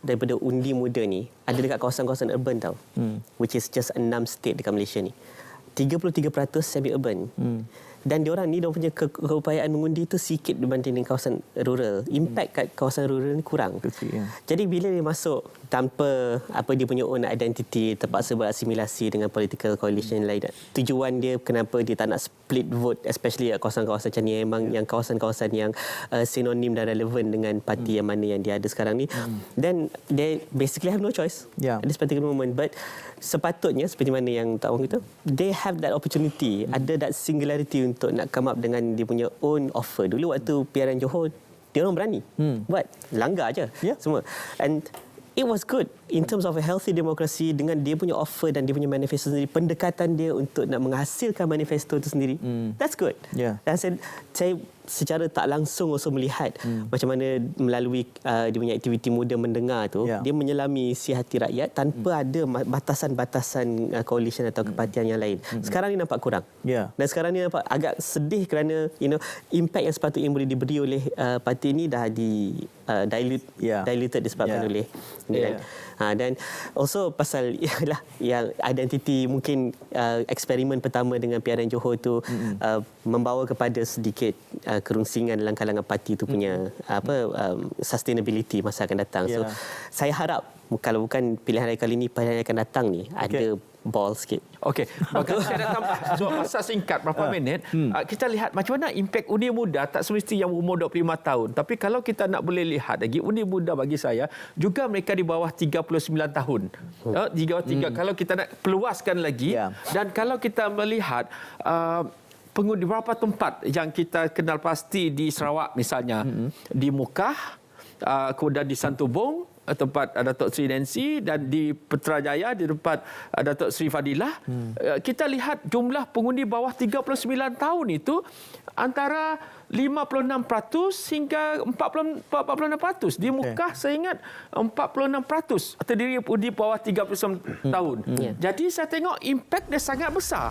daripada undi muda ni ada dekat kawasan-kawasan urban tau. Which is just 6 state dekat Malaysia ni. 33% semi-urban. Dan diorang punya keupayaan mengundi itu sikit dibanding dengan kawasan rural. Impact kat kawasan rural ni kurang. Jadi bila dia masuk tanpa dia punya own identity, terpaksa berasimilasi dengan political coalition lain. Tujuan dia kenapa dia tak nak split vote, especially kawasan-kawasan macam ni, memang yang kawasan-kawasan yang sinonim dan relevan dengan parti yang mana yang dia ada sekarang ni. Then they basically have no choice at this particular moment. But sepatutnya seperti mana yang Tak Wong kata, they have that opportunity, ada that singularity untuk nak come up dengan dia punya own offer. Dulu waktu PRN Johor, dia orang berani buat, langgar aja semua. And it was good in terms of a healthy democracy dengan dia punya offer dan dia punya manifesto sendiri, pendekatan dia untuk nak menghasilkan manifesto itu sendiri. That's good. Dan saya secara tak langsung also melihat macam mana melalui dia punya aktiviti Muda Mendengar tu, dia menyelami isi hati rakyat tanpa ada batasan-batasan coalition atau kepartian yang lain. Sekarang ni nampak kurang. Dan sekarang ni nampak agak sedih kerana impact yang sepatutnya boleh diberi oleh parti ini dah diluted disebabkan oleh dan also pasal yang identiti mungkin eksperimen pertama dengan PRN Johor tu membawa kepada sedikit kerungsingan dalam kalangan parti itu punya sustainability masa akan datang. So saya harap kalau bukan pilihan raya kali ini, pilihan raya akan datang ni ada ball sikit. Okey, maka saya nak tambah masa singkat berapa minit. Kita lihat macam mana impak undi muda, tak semesti yang umur 25 tahun. Tapi kalau kita nak boleh lihat lagi, undi muda bagi saya juga mereka di bawah 39 tahun. Kalau kita nak peluaskan lagi, dan kalau kita melihat pengundi beberapa tempat yang kita kenal pasti di Sarawak misalnya, di Mukah, kemudian di Santubong, tempat Datuk Seri Nancy, dan di Putrajaya di tempat Datuk Seri Fadilah. Kita lihat jumlah pengundi bawah 39 tahun itu antara 56% hingga 46%. Di Mukah saya ingat 46% terdiri undi bawah 39 tahun. Jadi saya tengok impak dia sangat besar.